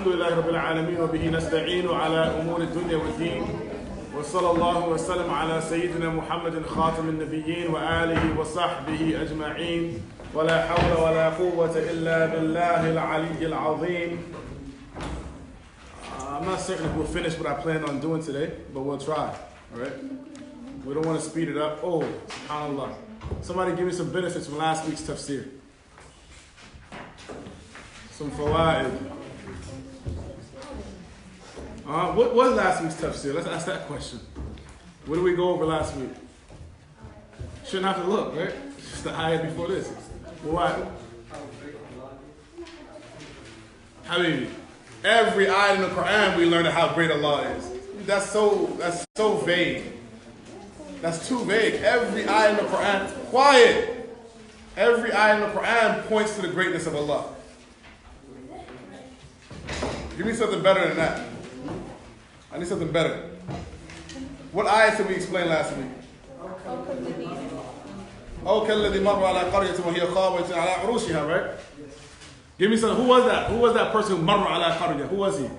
الحمد لله رب العالمين وبه نستعين على أمور الدنيا والدين وصلى الله وسلم على سيدنا محمد خاتم النبيين وآله وصحبه أجمعين ولا حول ولا قوة إلا بالله العلي العظيم. I'm not certain if we'll finish what I plan on doing today, but we'll try, all right? We don't want to speed it up. Oh, subhanAllah. Somebody give me some benefits from last week's tafseer. Some fawaid. What was last week's tafseer? Let's ask that question. What did we go over last week? Shouldn't have to look, right? Just the ayah before this. What? Habibi. Every ayah in the Quran we learned how great Allah is. That's so vague. That's too vague. Every ayah in the Quran, quiet. Every ayah in the Quran points to the greatness of Allah. Give me something better than that. I need something better. What ayah did we explain last week? Right? Give me something. Who was that? Who was that person who marra ala qarya? Who was he?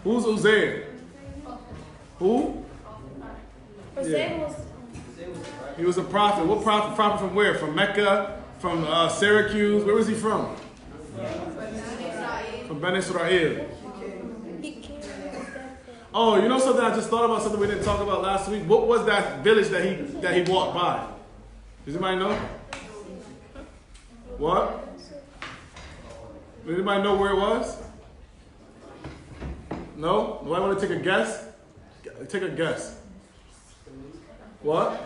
Who's Uzair? Who? Yeah. He was a prophet. What prophet? Prophet from where? From Mecca? From Syracuse? Where was he from? From Ben Israel. Oh, you know something? I just thought about something we didn't talk about last week. What was that village that he walked by? Does anybody know? What? Does anybody know where it was? No? Do I want to take a guess? Take a guess. What?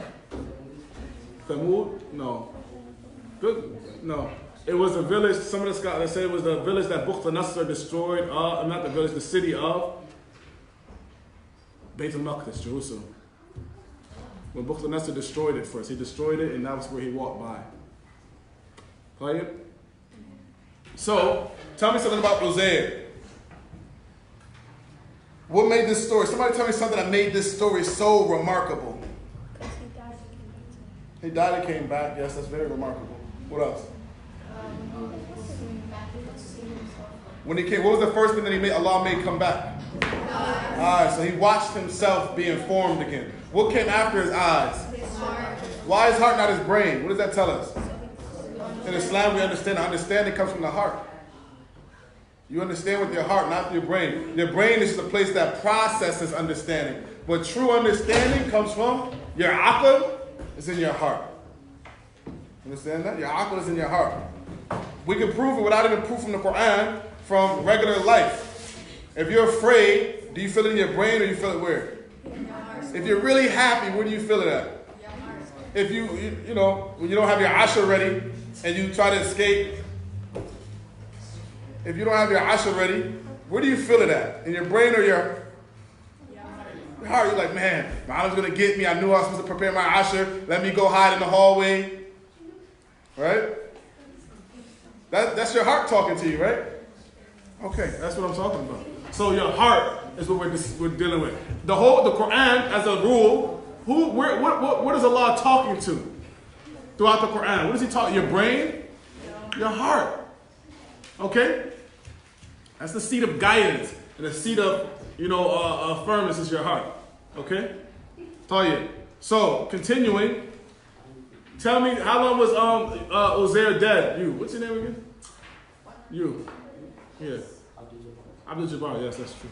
Thamud? No. Good? No. It was a village, some of the scholars say it was the village that Nasr destroyed, not the village, the city of Beit al-Maqdis, Jerusalem. When Nasr destroyed it first, he destroyed it and that was where he walked by. So, tell me something about Uzair. What made this story? Somebody tell me something that made this story so remarkable. He died and came back. Yes, that's very remarkable. What else? When he came, what was the first thing that Allah made come back? Eyes. So he watched himself being formed again. What came after his eyes? His heart. Why his heart, not his brain? What does that tell us? In Islam, we understand the understanding comes from the heart. You understand with your heart, not your brain. Your brain is the place that processes understanding. But true understanding comes from your aql. It's in your heart. Understand that? Your aql is in your heart. We can prove it without even proof from the Quran, from regular life. If you're afraid, do you feel it in your brain or you feel it where? If you're really happy, where do you feel it at? If you know, when you don't have your asha ready and you try to escape, if you don't have your asha ready, where do you feel it at? In your brain or your heart? You're like, man, my was going to get me. I knew I was supposed to prepare my asha. Let me go hide in the hallway. Right? That's your heart talking to you, right? Okay, that's what I'm talking about. So your heart is what we're dealing with. The Quran, as a rule, what is Allah talking to throughout the Quran? What does he talk? Your brain? Your heart. Okay? That's the seat of guidance. And the seat of, firmness is your heart. Okay? Tayyib. So, continuing. Tell me, how long was Uzair dead? You. What's your name again? You. Yeah. Abdul Jabbar. Yes, that's true.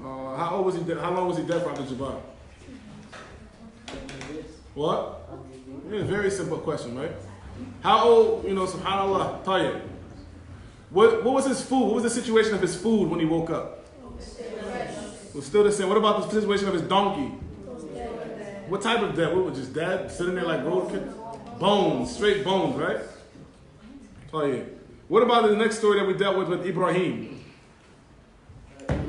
How old was he dead? How long was he dead for Abdul Jabbar? What? Yeah, very simple question, right? How old, subhanAllah, Tayyib. What was his food? What was the situation of his food when he woke up? It was still the same. What about the situation of his donkey? What type of death? What was just dead? Sitting there like roadkill? Bones, straight bones, right? Tayyib. What about the next story that we dealt with Ibrahim?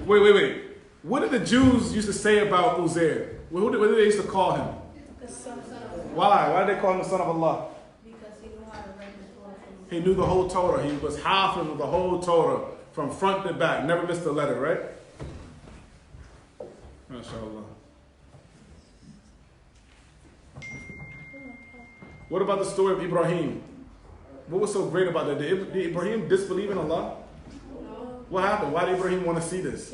Wait. What did the Jews used to say about Uzair? What did they used to call him? The son of Allah. Why? Why did they call him the son of Allah? Because he knew how to write the Torah. He knew the whole Torah. He was hafiz of the whole Torah from front to back. Never missed a letter, right? MashaAllah. What about the story of Ibrahim? What was so great about that? Did Ibrahim disbelieve in Allah? What happened? Why did Ibrahim want to see this?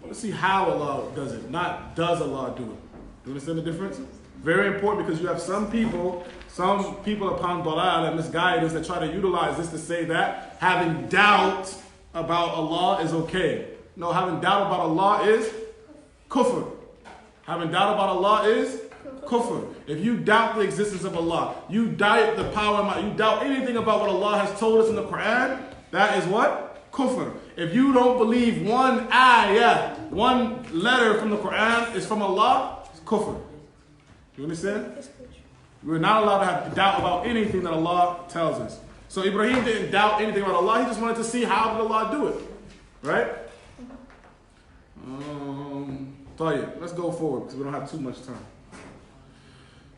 Let's see how Allah does it, not does Allah do it. You understand the difference? Very important, because you have some people upon dalal and misguidance that try to utilize this to say that having doubt about Allah is okay. No, having doubt about Allah is kufr. Having doubt about Allah is kufr. If you doubt the existence of Allah, you doubt the power of Allah, you doubt anything about what Allah has told us in the Quran, that is what? Kufr. If you don't believe one ayah, one letter from the Quran is from Allah, it's kufr. You understand? We're not allowed to have doubt about anything that Allah tells us. So Ibrahim didn't doubt anything about Allah. He just wanted to see how did Allah do it. Right? Let's go forward because we don't have too much time.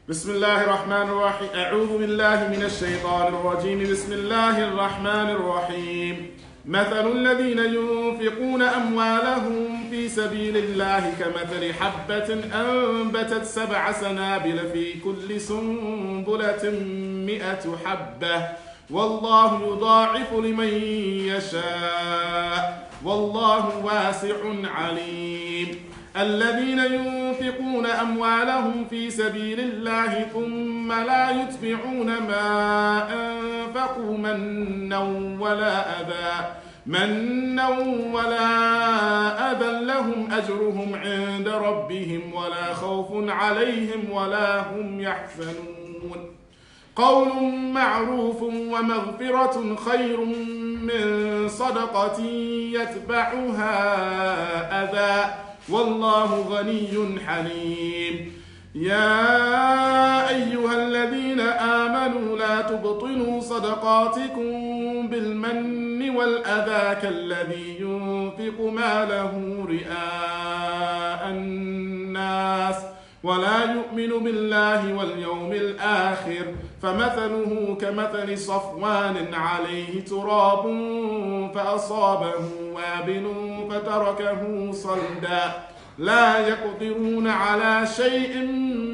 بسم الله الرحمن الرحيم أعوذ بالله من الشيطان الرجيم بسم الله الرحمن الرحيم مثل الذين ينفقون أموالهم في سبيل الله كمثل حبة أنبتت 7 سنابل في كل سنبلة 100 حبة والله يضاعف لمن يشاء والله واسع عليم الذين ينفقون أموالهم في سبيل الله ثم لا يتبعون ما أنفقوا منا ولا أذى لهم أجرهم عند ربهم ولا خوف عليهم ولا هم يحزنون قول معروف ومغفرة خير من صدقة يتبعها أذى والله غني حليم يا أيها الذين آمنوا لا تبطلوا صدقاتكم بالمن والأذى كالذي ينفق ماله رئاء الناس ولا يؤمن بالله واليوم الآخر فمثله كمثل صفوان عليه تراب فأصابه وابل فتركه صلدا لا يقدرون على شيء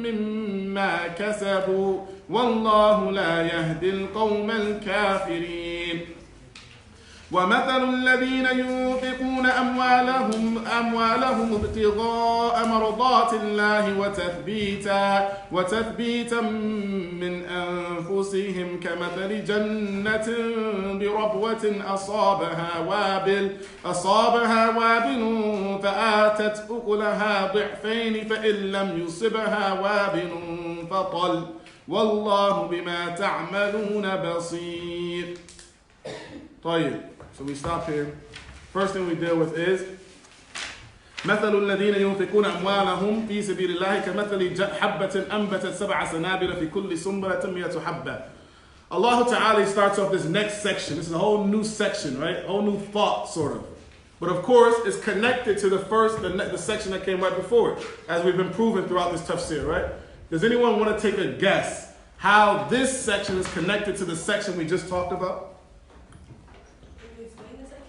مما كسبوا والله لا يهدي القوم الكافرين ومثل الذين ينفقون أموالهم ابتغاء مرضات الله وتثبيتا من أنفسهم كمثل جنة بربوة أصابها وابل فآتت أكلها ضعفين فإن لم يصبها وابل فطل والله بما تعملون بصير. طيب. So we stop here. First thing we deal with is مثل الذين ينفقون أموالهم في سبيل الله كمثل حبة أنبتت 7 سنابل في كل سنبلة 100 حبة. Allah Ta'ala starts off this next section. This is a whole new section, right? A whole new thought, sort of. But of course, it's connected to the section that came right before it, as we've been proving throughout this tafsir, right? Does anyone want to take a guess how this section is connected to the section we just talked about?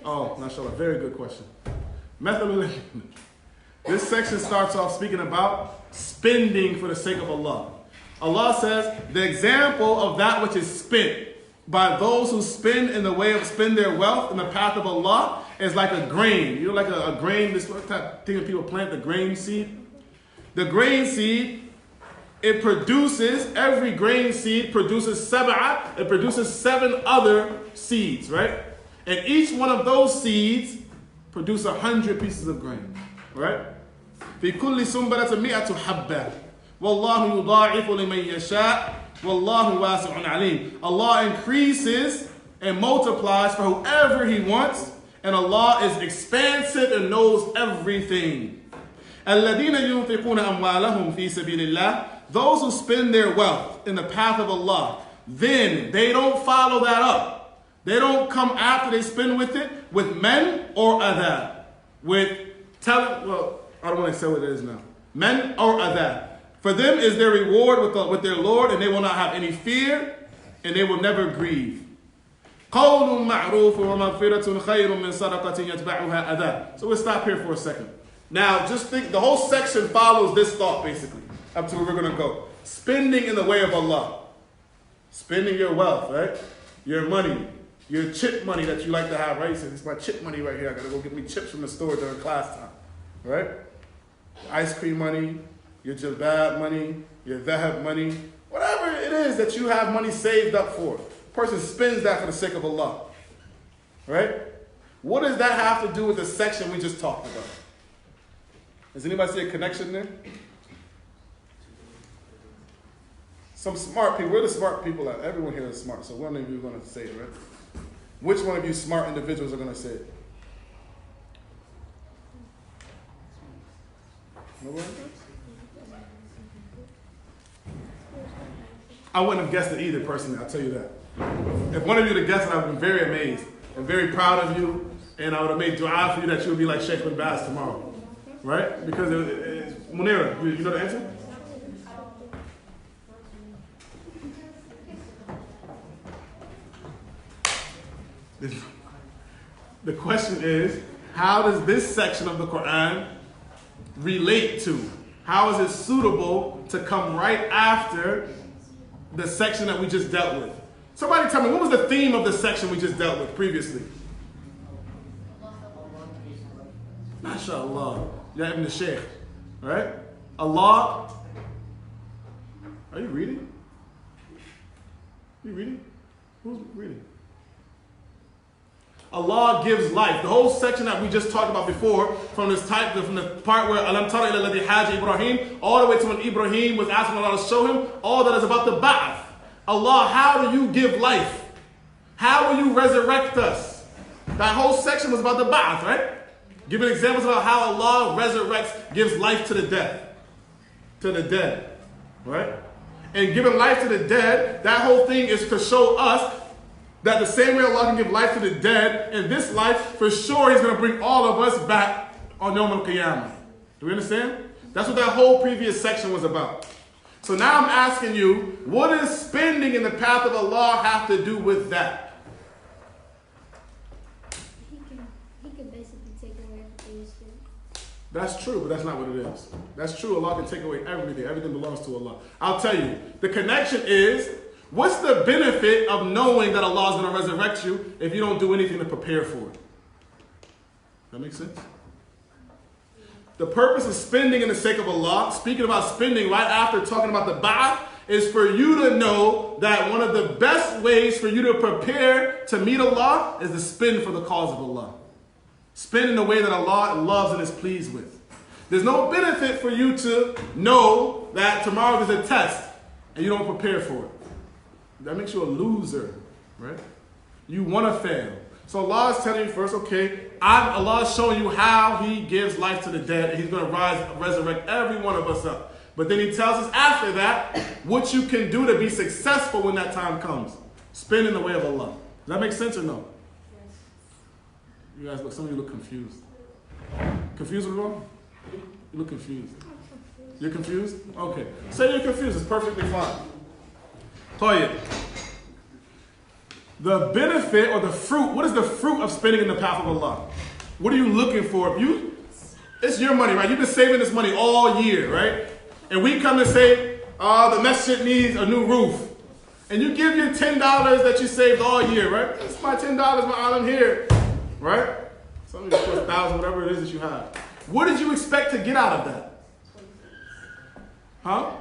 Oh, mashallah, very good question. This section starts off speaking about spending for the sake of Allah. Allah says the example of that which is spent by those who spend in the way of spend their wealth in the path of Allah is like a grain. You know, like a grain, this type thing that people plant, the grain seed. The grain seed, every grain seed produces sab'a, it produces 7 other seeds, right? And each one of those seeds produce 100 pieces of grain, right? في كل سنبلة 100 حبة والله يضاعف لمن يشاء والله واسع عليم. Allah increases and multiplies for whoever He wants, and Allah is expansive and knows everything. الذين ينفقون أموالهم في سبيل الله, those who spend their wealth in the path of Allah, then they don't follow that up. They don't come after they spend with it with men or adha. I don't want to say what it is now. Men or adha. For them is their reward with their Lord, and they will not have any fear, and they will never grieve. قَوْلٌ مَعْرُوفٌ وَمَغْفِرَةٌ خَيْرٌ مِّن صَدَقَةٍ يَتْبَعُهَا أَذًى. So we'll stop here for a second. Now, just think, the whole section follows this thought, basically, up to where we're going to go. Spending in the way of Allah. Spending your wealth, right? Your money, your chip money that you like to have, right? You say, this is my chip money right here. I gotta go get me chips from the store during class time, right? Ice cream money, your jabab money, your dhahab money, whatever it is that you have money saved up for. A person spends that for the sake of Allah, right? What does that have to do with the section we just talked about? Does anybody see a connection there? Some smart people. Where are the smart people at? Everyone here is smart, so one of you is going to say it, right? Which one of you smart individuals are going to say it? Nobody? I wouldn't have guessed it either, personally, I'll tell you that. If one of you had guessed it, I would have been very amazed and very proud of you, and I would have made dua for you that you would be like Sheikh bin Baz tomorrow. Right? Because it's Munira, you know the answer? The question is, how does this section of the Quran relate to? How is it suitable to come right after the section that we just dealt with? Somebody tell me, what was the theme of the section we just dealt with previously? MashaAllah. Ya Ibn Shaykh. Right? Allah. Are you reading? Are you reading? Who's reading? Allah gives life. The whole section that we just talked about before, from this type, from the part where Alam tara ila alladhi haja Ibrahim, all the way to when Ibrahim was asking Allah to show him, all that is about the ba'ath. Allah, how do you give life? How will you resurrect us? That whole section was about the ba'ath, right? Giving examples about how Allah resurrects, gives life to the dead, right? And giving life to the dead, that whole thing is to show us that the same way Allah can give life to the dead, in this life, for sure He's going to bring all of us back on Yawm al-Qiyamah. Do we understand? That's what that whole previous section was about. So now I'm asking you, what does spending in the path of Allah have to do with that? He can basically take away everything you spend. That's true, but that's not what it is. That's true, Allah can take away everything. Everything belongs to Allah. I'll tell you, the connection is, what's the benefit of knowing that Allah is going to resurrect you if you don't do anything to prepare for it? That makes sense? The purpose of spending in the sake of Allah, speaking about spending right after talking about the ba'ath, is for you to know that one of the best ways for you to prepare to meet Allah is to spend for the cause of Allah. Spend in the way that Allah loves and is pleased with. There's no benefit for you to know that tomorrow there's a test and you don't prepare for it. That makes you a loser, right? You want to fail. So Allah is telling you first, okay, Allah is showing you how He gives life to the dead, and He's going to resurrect every one of us up. But then He tells us after that what you can do to be successful when that time comes. Spend in the way of Allah. Does that make sense or no? Yes. You guys look, some of you look confused. Confused or wrong? You look confused. You're confused? Okay. Say you're confused. It's perfectly fine. Toya. The benefit or the fruit, what is the fruit of spending in the path of Allah? What are you looking for? It's your money, right? You've been saving this money all year, right? And we come and say, the masjid needs a new roof. And you give your $10 that you saved all year, right? That's my $10, my island here, right? Some of you put 1,000, whatever it is that you have. What did you expect to get out of that? Huh?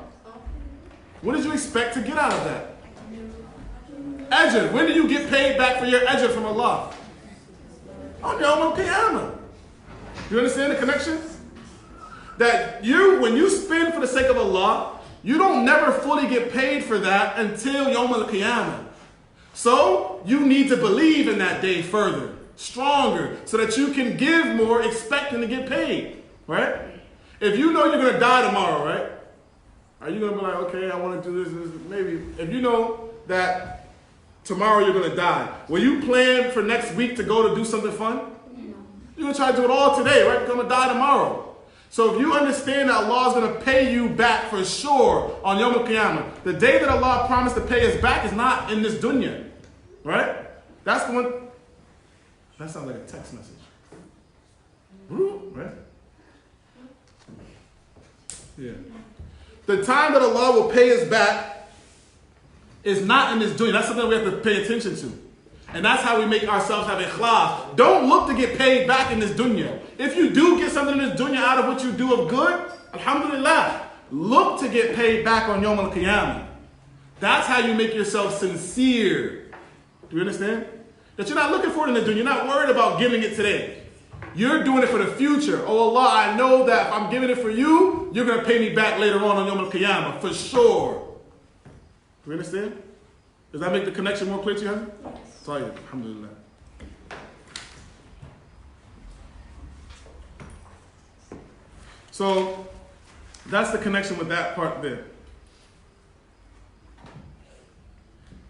What did you expect to get out of that? Ajr. When do you get paid back for your ajr from Allah? On Yawm al-Qiyamah. You understand the connection? That when you spend for the sake of Allah, you don't never fully get paid for that until Yawm al-Qiyamah. So you need to believe in that day further, stronger, so that you can give more expecting to get paid, right? If you know you're going to die tomorrow, right? Are you going to be like, okay, I want to do this, maybe. If you know that tomorrow you're going to die, will you plan for next week to go to do something fun? You're going to try to do it all today, right? You're going to die tomorrow. So if you understand that Allah is going to pay you back for sure on Yawm al-Qiyamah, the day that Allah promised to pay us back is not in this dunya, right? That's the one. That sounds like a text message. Right? Yeah. The time that Allah will pay us back is not in this dunya. That's something we have to pay attention to. And that's how we make ourselves have ikhlas. Don't look to get paid back in this dunya. If you do get something in this dunya out of what you do of good, alhamdulillah, look to get paid back on Yawm al-Qiyamah. That's how you make yourself sincere. Do you understand? That you're not looking for it in the dunya. You're not worried about giving it today. You're doing it for the future. Oh Allah, I know that if I'm giving it for you, you're going to pay me back later on Yawm al-Qiyamah, for sure. Do you understand? Does that make the connection more clear to you, honey? Tayyib, alhamdulillah. So, that's the connection with that part there.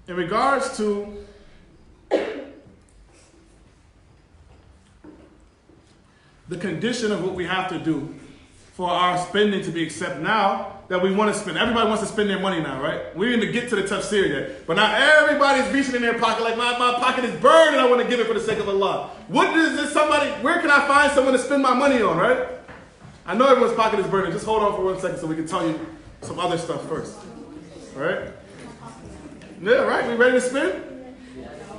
In regards to the condition of what we have to do for our spending to be accepted now that we want to spend. Everybody wants to spend their money now, right? We didn't get to the tafseer yet. But now everybody's reaching in their pocket like my pocket is burned and I want to give it for the sake of Allah. What is this where can I find someone to spend my money on, right? I know everyone's pocket is burning. Just hold on for 1 second so we can tell you some other stuff first. All right? Yeah, right? We ready to spend?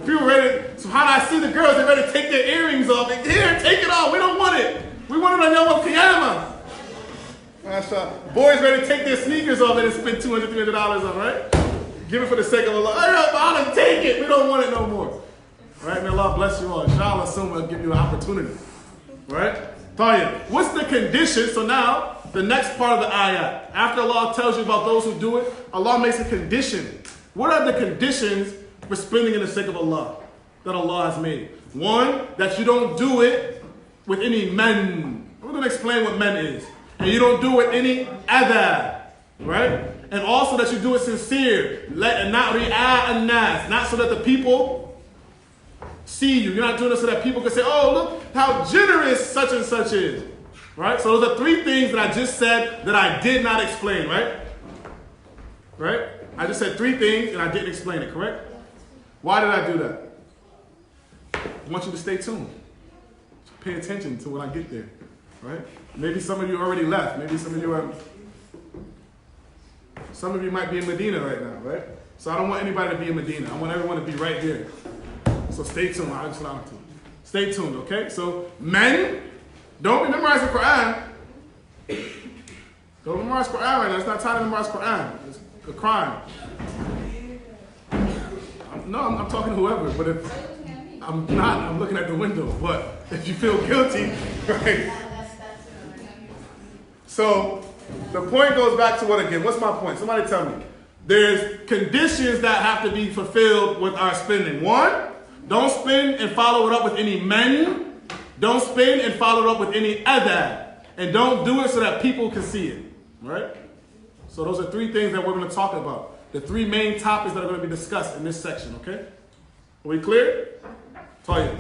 People ready. SubhanAllah, I see the girls, they're ready to take their earrings off. Here, take it off. We don't want it. We want it on Yawm al-Qiyamah. Boys ready to take their sneakers off and spend $200, $300 on, right? Give it for the sake of Allah. Take it. We don't want it no more. All right? May Allah bless you all. Inshallah, soon we'll give you an opportunity. Right? Tayyib. What's the condition? So now, the next part of the ayah. After Allah tells you about those who do it, Allah makes a condition. What are the conditions for spending in the sake of Allah that Allah has made? One, that you don't do it with any men. We're going to explain what men is. And you don't do it with any other, right? And also that you do it sincere, and not ri'a an-nas, not so that the people see you. You're not doing it so that people can say, oh, look how generous such and such is, right? So those are 3 things that I just said that I did not explain, right? Right? I just said 3 things and I didn't explain it, correct? Why did I do that? I want you to stay tuned. Pay attention to when I get there, right? Maybe some of you already left. Maybe some of you might be in Medina right now, right? So I don't want anybody to be in Medina. I want everyone to be right here. So stay tuned. Stay tuned, okay? So men, don't memorize the Quran. Don't memorize Quran right now. It's not time to memorize Quran. It's a crime. I'm talking to whoever, but if I'm not, I'm looking at the window. But if you feel guilty, right? So the point goes back to what again? What's my point? Somebody tell me. There's conditions that have to be fulfilled with our spending. 1, don't spend and follow it up with any men. Don't spend and follow it up with any other. And don't do it so that people can see it. Right? So those are 3 things that we're going to talk about. The 3 main topics that are going to be discussed in this section. Okay? Are we clear? Tayyib.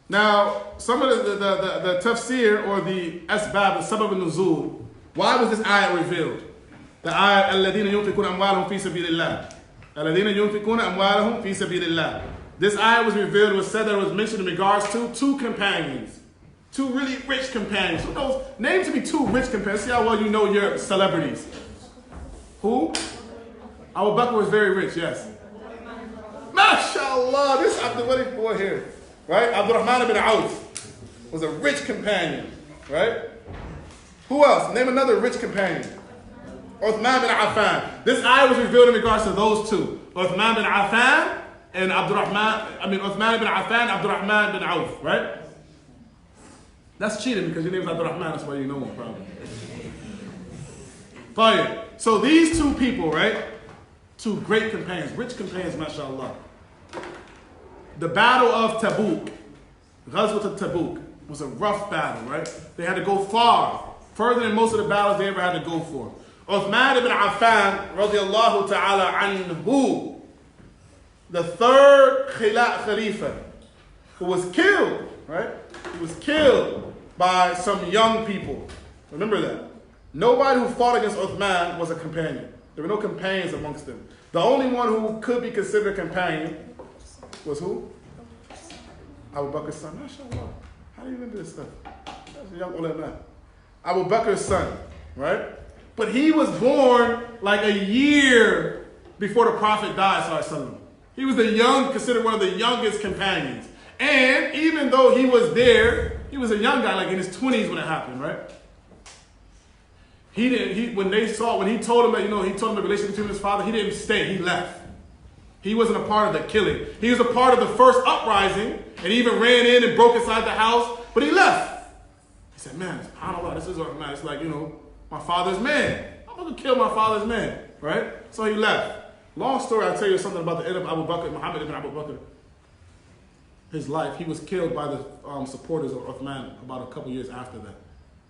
Now, some of the tafseer or the asbab, the sabab al-nuzul, why was this ayah revealed? The ayah, الَّذِينَ يُنْفِقُونَ أَمْوَالَهُم فِي سَبِيلِ اللَّهِ. الَّذِينَ يُنْفِقُونَ أَمْوَالَهُم فِي سَبِيلِ اللَّهِ. This ayah was revealed, it was said that it was mentioned in regards to 2 companions. 2 really rich companions. Who knows? Name to me 2 rich companions. See how well you know your celebrities. Who? Abu Bakr was very rich, yes. MashaAllah, this Abdul boy here. Right? Abdurrahman ibn Auf was a rich companion. Right? Who else? Name another rich companion. Uthman bin Affan. This ayah was revealed in regards to those 2. Uthman bin Affan and Uthman bin Affan, Abdurrahman bin Auf. Right? That's cheating because your name is Abdurrahman. That's why you know him probably. Fire. So these 2 people, right? 2 great companions, rich companions, mashallah. The battle of Tabuk, Ghazwat of Tabuk, was a rough battle, right? They had to go far, further than most of the battles they ever had to go for. Uthman ibn Affan, radiallahu ta'ala anhu, the 3rd Khalifa, who was killed, right? He was killed by some young people. Remember that. Nobody who fought against Uthman was a companion. There were no companions amongst them. The only one who could be considered a companion was who? Abu Bakr's son. MashaAllah. How do you remember this stuff? That's a young ulama. Abu Bakr's son, right? But he was born like a year before the Prophet died, sallallahu alaihi wasallam. He was considered one of the youngest companions. And even though he was there, he was a young guy, like in his 20s when it happened, right? When he told him that, he told him the relationship between his father, he didn't stay, he left. He wasn't a part of the killing. He was a part of the first uprising, and he even ran in and broke inside the house, but he left. He said, man, subhanAllah, this is man. It's like, my father's man. I'm going to kill my father's man, right? So he left. Long story, I'll tell you something about the end of Abu Bakr, Muhammad ibn Abu Bakr. His life, he was killed by the supporters of Uthman about a couple years after that.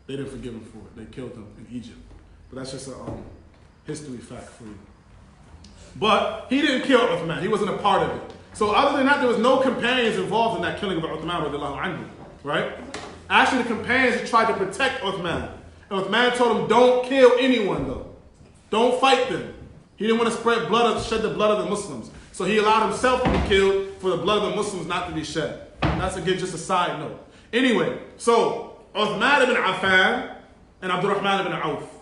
They didn't forgive him for it. They killed him in Egypt. But that's just a history fact for you. But he didn't kill Uthman. He wasn't a part of it. So other than that, there was no companions involved in that killing of Uthman, radiallahu anhu, right? Actually, the companions tried to protect Uthman. And Uthman told him, don't kill anyone, though. Don't fight them. He didn't want to shed the blood of the Muslims. So he allowed himself to be killed for the blood of the Muslims not to be shed. That's, again, just a side note. Anyway, so Uthman ibn Affan and Abdurrahman ibn Auf.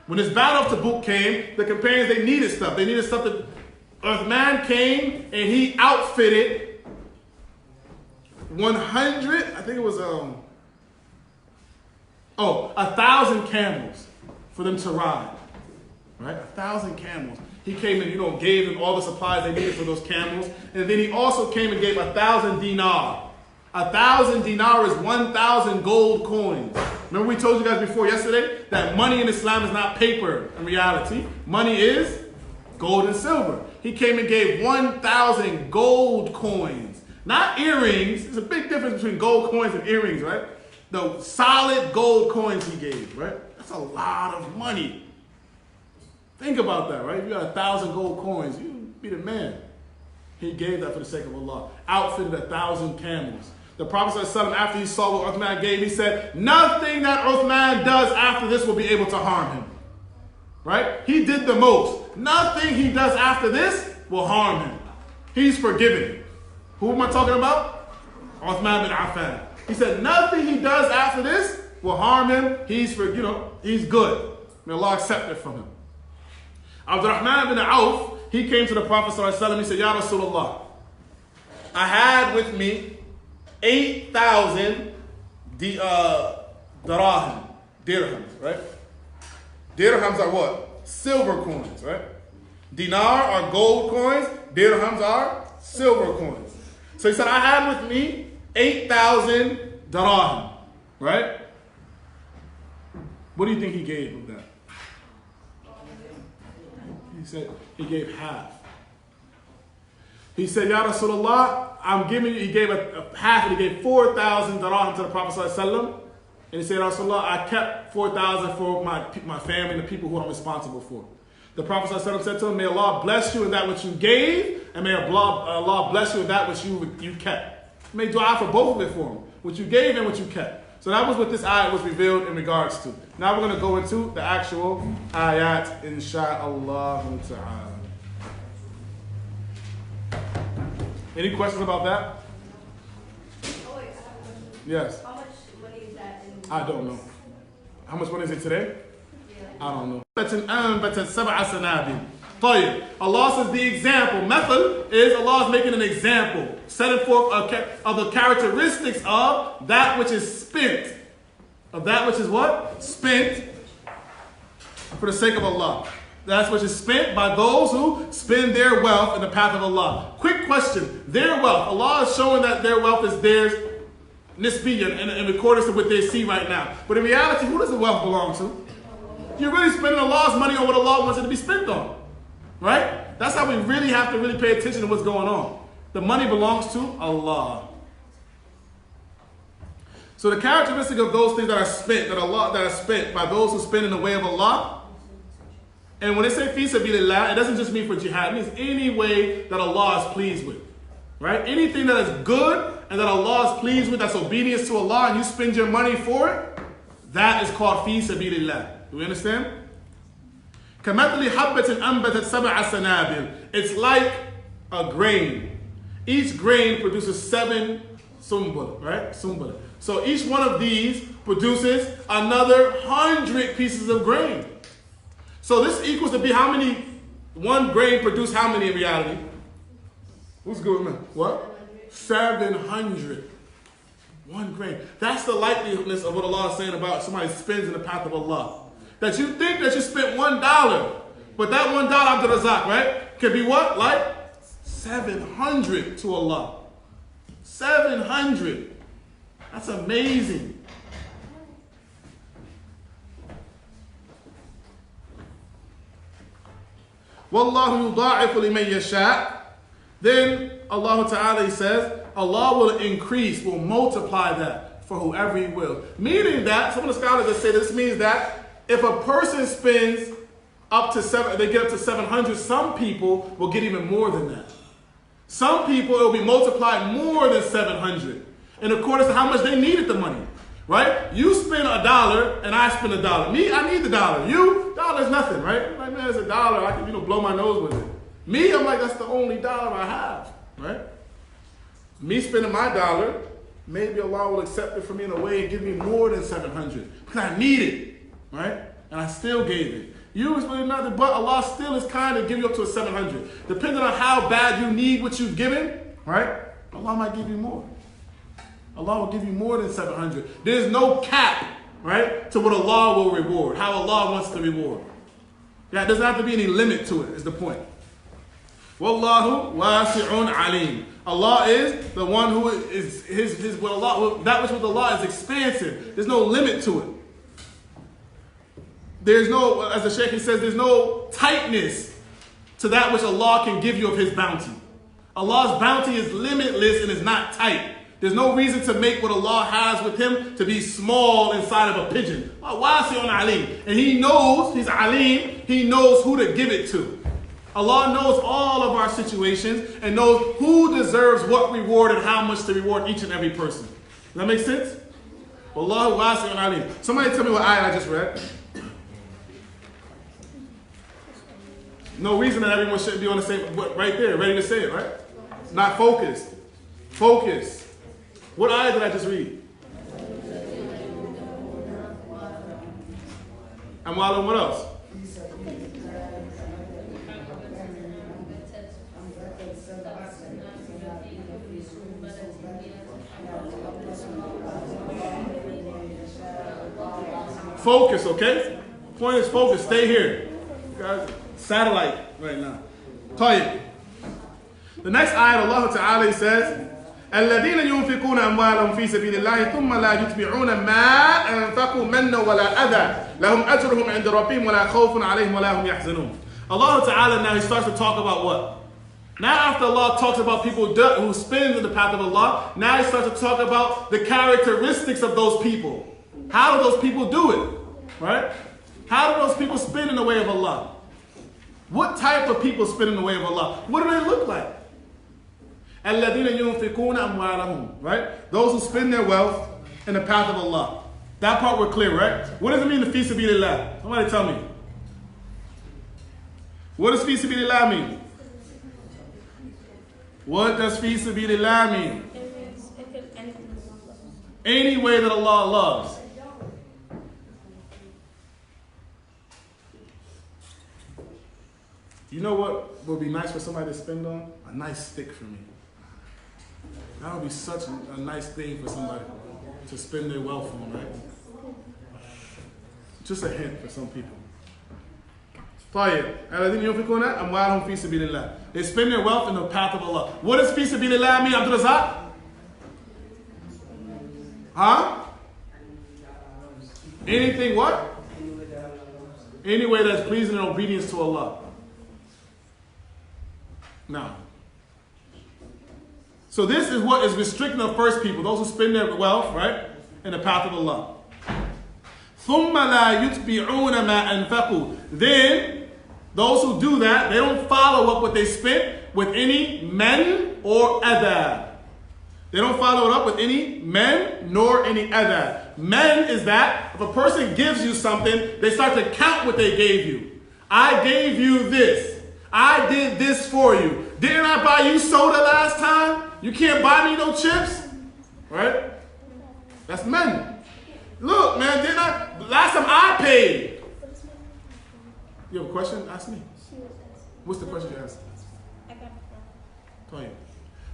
When this battle of Tabuk came, the companions, they needed stuff. They needed stuff that Uthman came and he outfitted 100, I think it was, 1,000 camels for them to ride. Right? 1,000 camels. He came and, gave them all the supplies they needed for those camels. And then he also came and gave 1,000 dinar. 1,000 dinar is 1,000 gold coins. Remember we told you guys before yesterday that money in Islam is not paper in reality. Money is gold and silver. He came and gave 1,000 gold coins. Not earrings. There's a big difference between gold coins and earrings, right? The solid gold coins he gave, right? That's a lot of money. Think about that, right? If you got 1,000 gold coins, you be the man. He gave that for the sake of Allah. Outfitted 1,000 camels. The Prophet ﷺ, after he saw what Uthman gave, he said, nothing that Uthman does after this will be able to harm him. Right? He did the most. Nothing he does after this will harm him. He's forgiven. Who am I talking about? Uthman bin Affan. He said, nothing he does after this will harm him. He's good. May Allah accept it from him. Abdurrahman bin Auf, he came to the Prophet ﷺ, he said, Ya Rasulullah, I had with me 8,000 dirhams, right? Dirhams are what? Silver coins, right? Dinar are gold coins, dirhams are silver coins. So he said, I had with me 8,000 dirham, right? What do you think he gave of that? He said he gave half. He said, Ya Rasulullah, I'm giving you, he gave a half, and he gave 4,000 dirham to the Prophet ﷺ. And he said, Rasulullah, I kept 4,000 for my family and the people who I'm responsible for. The Prophet ﷺ said to him, may Allah bless you in that which you gave, and may Allah bless you in that which you kept. He made dua for both of it for him, what you gave and what you kept. So that was what this ayat was revealed in regards to. Now we're going to go into the actual ayat, insha'Allah ta'ala. Any questions about that? Oh wait, I have a question. Yes. How much money is that in? I don't know. How much money is it today? Yeah. I don't know. Allah says the example. Method is Allah is making an example, setting forth of the characteristics of that which is spent. Of that which is what? Spent for the sake of Allah. That's which is spent by those who spend their wealth in the path of Allah. Quick question. Their wealth. Allah is showing that their wealth is theirs nisbiyan in accordance to what they see right now. But in reality, who does the wealth belong to? You're really spending Allah's money on what Allah wants it to be spent on. Right? That's how we really have to really pay attention to what's going on. The money belongs to Allah. So the characteristic of those things that are spent, that are spent by those who spend in the way of Allah. And when they say fi sabilillah, it doesn't just mean for jihad. It means any way that Allah is pleased with. Right? Anything that is good and that Allah is pleased with, that's obedience to Allah, and you spend your money for it, that is called fi sabilillah. Do we understand? It's like a grain. Each grain produces 7 sumbul, right? Sumbul. So each one of these produces another 100 pieces of grain. So this equals to be how many one grain produced how many in reality? Who's good with me? What? 700. One grain. That's the likeliness of what Allah is saying about somebody spends in the path of Allah. That you think that you spent $1, but that $1 after the Razak, right? Could be what? Like 700 to Allah. 700. That's amazing. Wallahu yudha'ifu liman yasha'. Then Allah Ta'ala says, Allah will increase, will multiply that for whoever He will. Meaning that, some of the scholars that say this means that if a person spends up to they get up to 700, some people will get even more than that. Some people, it will be multiplied more than 700 in accordance to how much they needed the money. Right? You spend $1 and I spend $1. Me, I need the dollar. You, $1 nothing, right? Like, man, it's $1. I can, blow my nose with it. Me, I'm like, that's the only dollar I have, right? Me spending my $1, maybe Allah will accept it from me in a way and give me more than 700 because I need it, right? And I still gave it. You was really nothing, but Allah still is kind of give you up to a 700. Depending on how bad you need what you've given, right? Allah might give you more. Allah will give you more than 700. There's no cap, right, to what Allah will reward, how Allah wants to reward. Yeah, there doesn't have to be any limit to it, is the point. Wallahu wasi'un alim. Allah is the one who is what Allah, that which with Allah is expansive. There's no limit to it. There's no, as the Shaykh says, there's no tightness to that which Allah can give you of His bounty. Allah's bounty is limitless and is not tight. There's no reason to make what Allah has with Him to be small inside of a pigeon. Wasi'un alim. And He knows, He's alim, He knows who to give it to. Allah knows all of our situations and knows who deserves what reward and how much to reward each and every person. Does that make sense? Wallahu wasi'un alim. Somebody tell me what ayah I just read. No reason that everyone shouldn't be on the same, right there, ready to say it, right? Not focused. Focus. What ayah did I just read? And what else? Focus, okay? Point is focus. Stay here. You guys, satellite right now. Tayyib. The next ayah, Allah Ta'ala says, الذين ينفقون أموالهم في سبيل الله ثم لا يتبعون ما أنفقوا منا ولا أذى لهم أجرهم عند ربهم ولا خوف عليهم ولا هم يحزنون. Allah Ta'ala now He starts to talk about what? Now after Allah talks about people who spend in the path of Allah, now He starts to talk about the characteristics of those people. How do those people do it? Right? How do those people spend in the way of Allah? What type of people spend in the way of Allah? What do they look like? الَّذِينَ يُنْفِقُونَ أَمْوَالَهُم, right? Those who spend their wealth in the path of Allah. That part we're clear, right? What does it mean to fi sabilillah? Somebody tell me. What does fi sabilillah mean? What does fi sabilillah mean? Any way that Allah loves. You know what would be nice for somebody to spend on? A nice stick for me. That would be such a nice thing for somebody to spend their wealth on, right? Just a hint for some people. They spend their wealth in the path of Allah. What does fi sabilillah mean, Abdul Razak? Huh? Anything what? Any way that's pleasing and obedience to Allah. Now, so this is what is restricting the first people, those who spend their wealth, right, in the path of Allah. ثُمَّ لَا يُتْبِعُونَ مَا أَنفَقُوا. Then, those who do that, they don't follow up what they spent with any men or adha. They don't follow it up with any men nor any adha. Men is that if a person gives you something, they start to count what they gave you. I gave you this. I did this for you. Didn't I buy you soda last time? You can't buy me no chips? Right? That's men. Look, man, didn't I? Last time I paid. You have a question? Ask me. What's the question you asked? I got it. Tell you.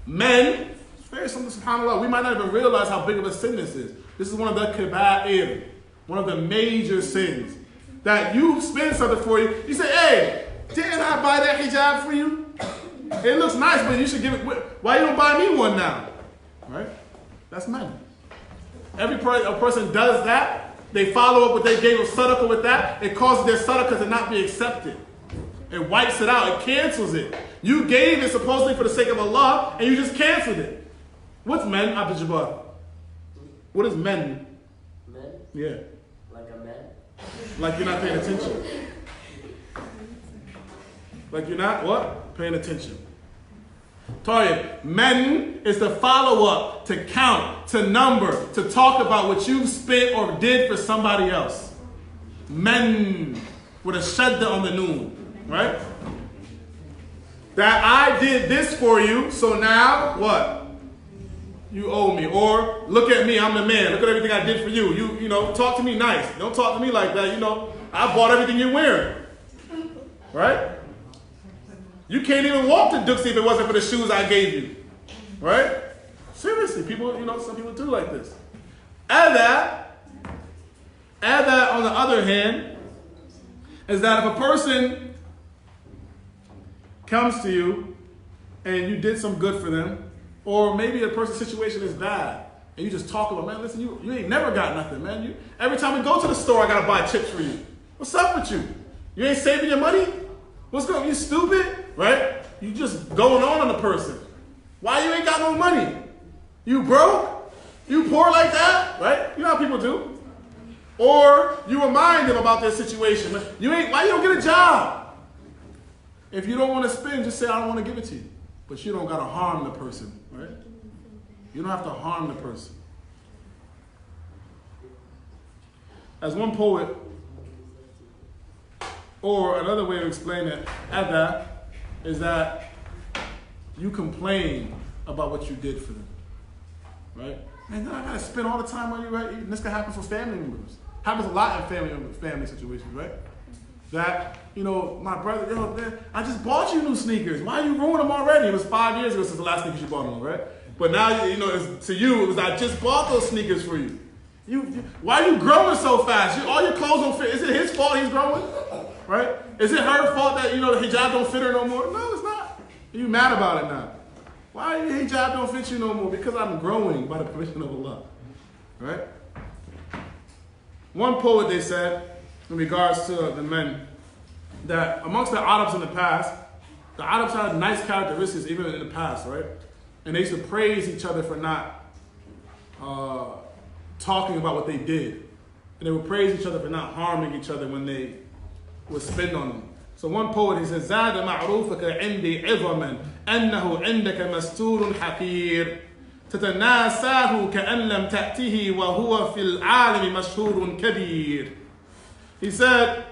Men, it's very simple, subhanAllah. We might not even realize how big of a sin this is. This is one of the kaba'ir, one of the major sins. That you spend something for you. You say, hey, didn't I buy that hijab for you? It looks nice, but you should give it. Why you don't buy me one now? Right? That's men. Every a person does that. They follow up what they gave of sadaqah with that. It causes their sadaqah to not be accepted. It wipes it out. It cancels it. You gave it supposedly for the sake of Allah, and you just canceled it. What's men, Abdul Jabbar? What is men? Men? Yeah. Like a man? Like you're not paying attention. Like you're not what? Paying attention. Tayyib, men is to follow up, to count, to number, to talk about what you've spent or did for somebody else. Men with a shadda on the noon, right? That I did this for you, so now what? You owe me. Or look at me, I'm the man. Look at everything I did for you. You know, talk to me nice. Don't talk to me like that. You know, I bought everything you're wearing. Right? You can't even walk to Dooksy if it wasn't for the shoes I gave you. Right? Seriously, people, you know, some people do like this. Add that on the other hand, is that if a person comes to you and you did some good for them, or maybe a person's situation is bad, and you just talk about, man, listen, you ain't never got nothing, man. Every time we go to the store, I gotta buy chips for you. What's up with you? You ain't saving your money? What's going on? You stupid? Right? You just going on the person. Why you ain't got no money? You broke? You poor like that? Right? You know how people do. Or you remind them about their situation. Why you don't get a job? If you don't want to spend, just say, I don't want to give it to you. But you don't got to harm the person, right? You don't have to harm the person. As one poet, or another way to explain it, Adha, is that you complain about what you did for them, right? Man, I gotta spend all the time on you, right? And this can happen for family members. Happens a lot in family situations, right? That, you know, my brother, yo, man, I just bought you new sneakers. Why you ruin them already? It was 5 years ago since the last sneakers you bought them, right? But now, you know, to you, it was I just bought those sneakers for you. Why are you growing so fast? All your clothes don't fit. Is it his fault he's growing? Right? Is it her fault that, you know, the hijab don't fit her no more? No, it's not. Are you mad about it now? Why your hijab don't fit you no more? Because I'm growing by the permission of Allah. Right? One poet, they said, in regards to the men, that amongst the Arabs in the past, the Arabs had nice characteristics even in the past, right? And they used to praise each other for not talking about what they did. And they would praise each other for not harming each other when they would spend on them. So one poet, he says, زاد معروفك عندي عظما أنه عندك مستور حقير تتناساه كأن لم تأته وهو في العالم مشهور كبير. He said,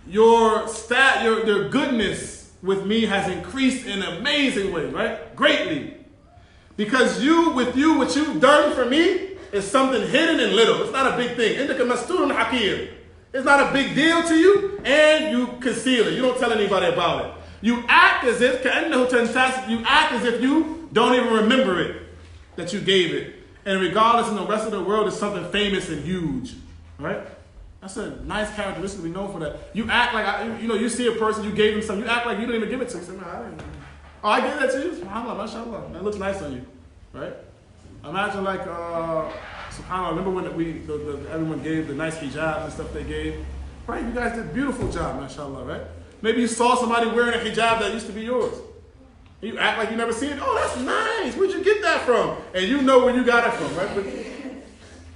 your goodness with me has increased in an amazing way, right? Greatly. Because what you've done for me is something hidden and little. It's not a big thing. عندك مستور حقير. It's not a big deal to you, and you conceal it. You don't tell anybody about it. You act as if you don't even remember it, that you gave it. And regardless, in the rest of the world, it's something famous and huge, right? That's a nice characteristic. We know for that. You act like, you see a person, you gave them something. You act like you didn't even give it to them. You say, man, I didn't. Oh, I gave that to you? SubhanAllah, mashallah. That looks nice on you, right? Imagine like, SubhanAllah, remember when everyone gave the nice hijab and stuff they gave? Right, you guys did a beautiful job, mashallah, right? Maybe you saw somebody wearing a hijab that used to be yours. You act like you never seen it. Oh, that's nice. Where'd you get that from? And you know where you got it from, right? But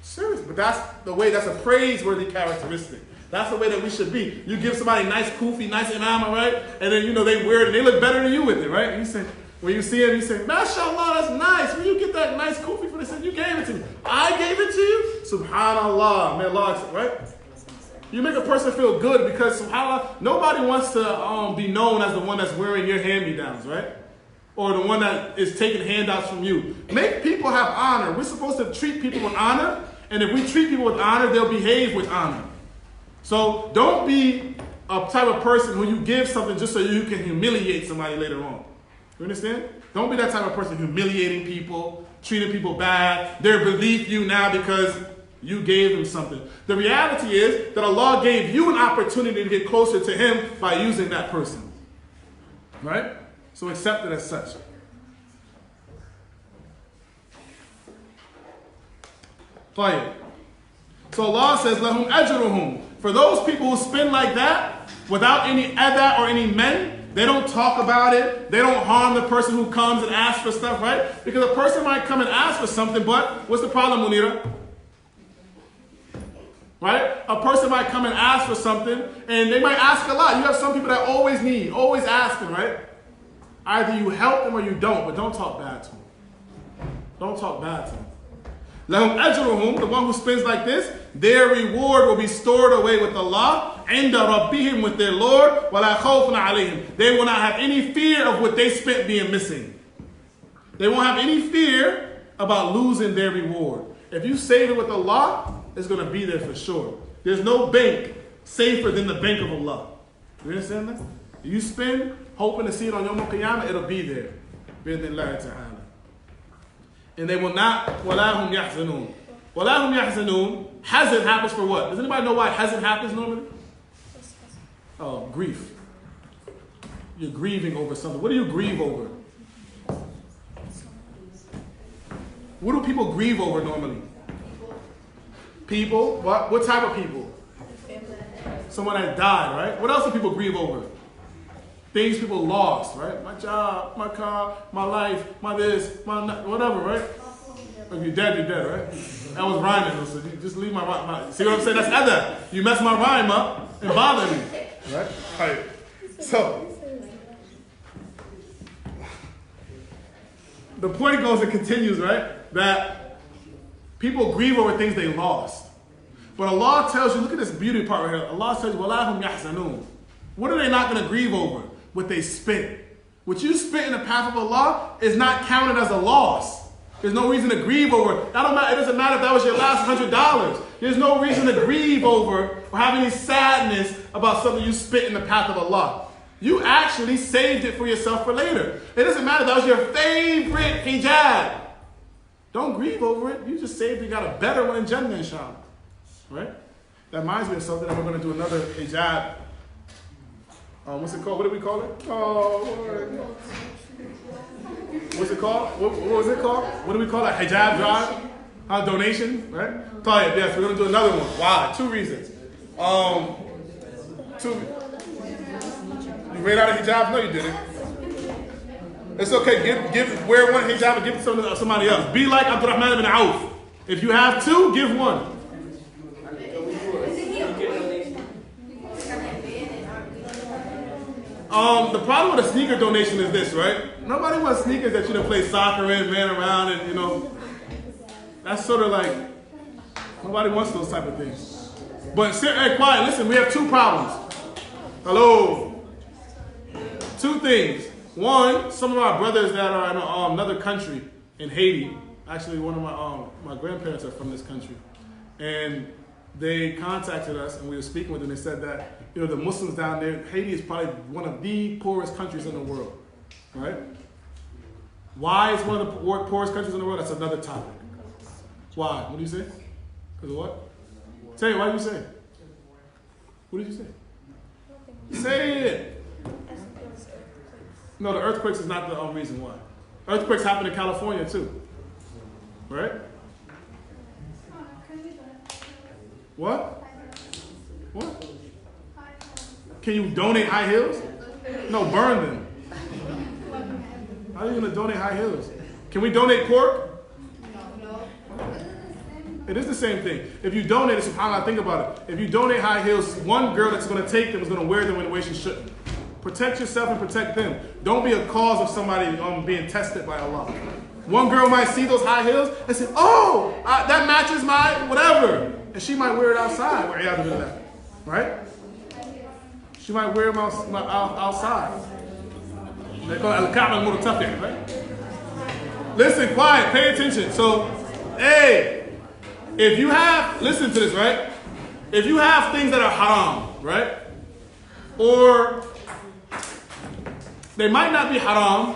serious, but that's a praiseworthy characteristic. That's the way that we should be. You give somebody nice kufi, nice imama, right? And then, they wear it and they look better than you with it, right? And you say, when you see it, you say, mashallah, that's nice. Where you get that nice kufi from? They said, you gave it to me. I gave it to you? Subhanallah. May Allah, right? You make a person feel good because, subhanAllah, nobody wants to be known as the one that's wearing your hand-me-downs, right? Or the one that is taking handouts from you. Make people have honor. We're supposed to treat people with honor, and if we treat people with honor, they'll behave with honor. So don't be a type of person who you give something just so you can humiliate somebody later on. You understand? Don't be that type of person humiliating people, treating people bad. They're beneath you now because you gave them something. The reality is that Allah gave you an opportunity to get closer to Him by using that person. Right? So accept it as such. Fine. So Allah says, "Lahum ajruhum." For those people who spend like that, without any adha or any men, they don't talk about it. They don't harm the person who comes and asks for stuff, right? Because a person might come and ask for something, but what's the problem, Munira? Right? A person might come and ask for something, and they might ask a lot. You have some people that always need, always asking, right? Either you help them or you don't, but don't talk bad to them. Don't talk bad to them. Lahum ajruhum, the one who spends like this, their reward will be stored away with Allah, inda rabbihim, with their Lord, wala khawfun alayhim. They will not have any fear of what they spent being missing. They won't have any fear about losing their reward. If you save it with Allah, it's going to be there for sure. There's no bank safer than the bank of Allah. You understand that? If you spend, hoping to see it on Yawm al-Qiyamah, it'll be there. Bi-idhnillahi ta'ala. And they will not, وَلَا هُمْ يَحْزَنُونَ. وَلَا هُمْ يَحْزَنُونَ. Hazard happens for what? Does anybody know why hazard happens normally? Oh, grief. You're grieving over something. What do you grieve over? What do people grieve over normally? People? What type of people? Someone that died, right? What else do people grieve over? Things people lost, right? My job, my car, my life, my this, my whatever, right? If you're dead, right? That was rhyming, so you just leave my rhyme. See what I'm saying? That's other. You mess my rhyme up and bother me, right? All right. So, the point goes and continues, right? That people grieve over things they lost. But Allah tells you, look at this beauty part right here. Allah says, وَلَا هُمْ يَحْزَنُونَ. What are they not going to grieve over? What they spent. What you spent in the path of Allah is not counted as a loss. There's no reason to grieve over it. It doesn't matter if that was your last $100. There's no reason to grieve over or have any sadness about something you spent in the path of Allah. You actually saved it for yourself for later. It doesn't matter if that was your favorite hijab. Don't grieve over it. You just saved it. You got a better one in Jannah, inshallah. Right? That reminds me of something that we're going to do another hijab. What's it called? What do we call it? Oh, Lord. What's it called? What was it called? What do we call it? Hijab drive? Donation, right? Yes, we're going to do another one. Why? 2 reasons. You ran out of hijab? No, you didn't. It's okay. Wear one hijab and give it to somebody else. Be like Abdurrahman ibn Auf. If you have 2, give 1. The problem with a sneaker donation is this, right? Nobody wants sneakers that you done play soccer in, ran around, and that's sort of like, nobody wants those type of things. But hey, quiet, listen, we have 2 problems. Hello. 2 things. One, some of our brothers that are in another country, in Haiti, actually one of my grandparents are from this country, and they contacted us and we were speaking with them. They said that the Muslims down there, Haiti is probably one of the poorest countries in the world, right? Why it's one of the poorest countries in the world? That's another topic. Why? What do you say? Because of what? Say it. Why do you say? What did you say? Say it. No, the earthquakes is not the reason why. Earthquakes happen in California too, right? What? What? Can you donate high heels? No, burn them. How are you going to donate high heels? Can we donate pork? No. It is the same thing. If you donate, subhanAllah, think about it. If you donate high heels, one girl that's going to take them is going to wear them in a way she shouldn't. Protect yourself and protect them. Don't be a cause of somebody being tested by Allah. One girl might see those high heels and say, oh, that matches my whatever. And she might wear it outside. Right? She might wear them outside. They call it Al-Kaaba al-Murtafi, right? Listen, quiet, pay attention. So, hey, if you have, listen to this, right? If you have things that are haram, right? or they might not be haram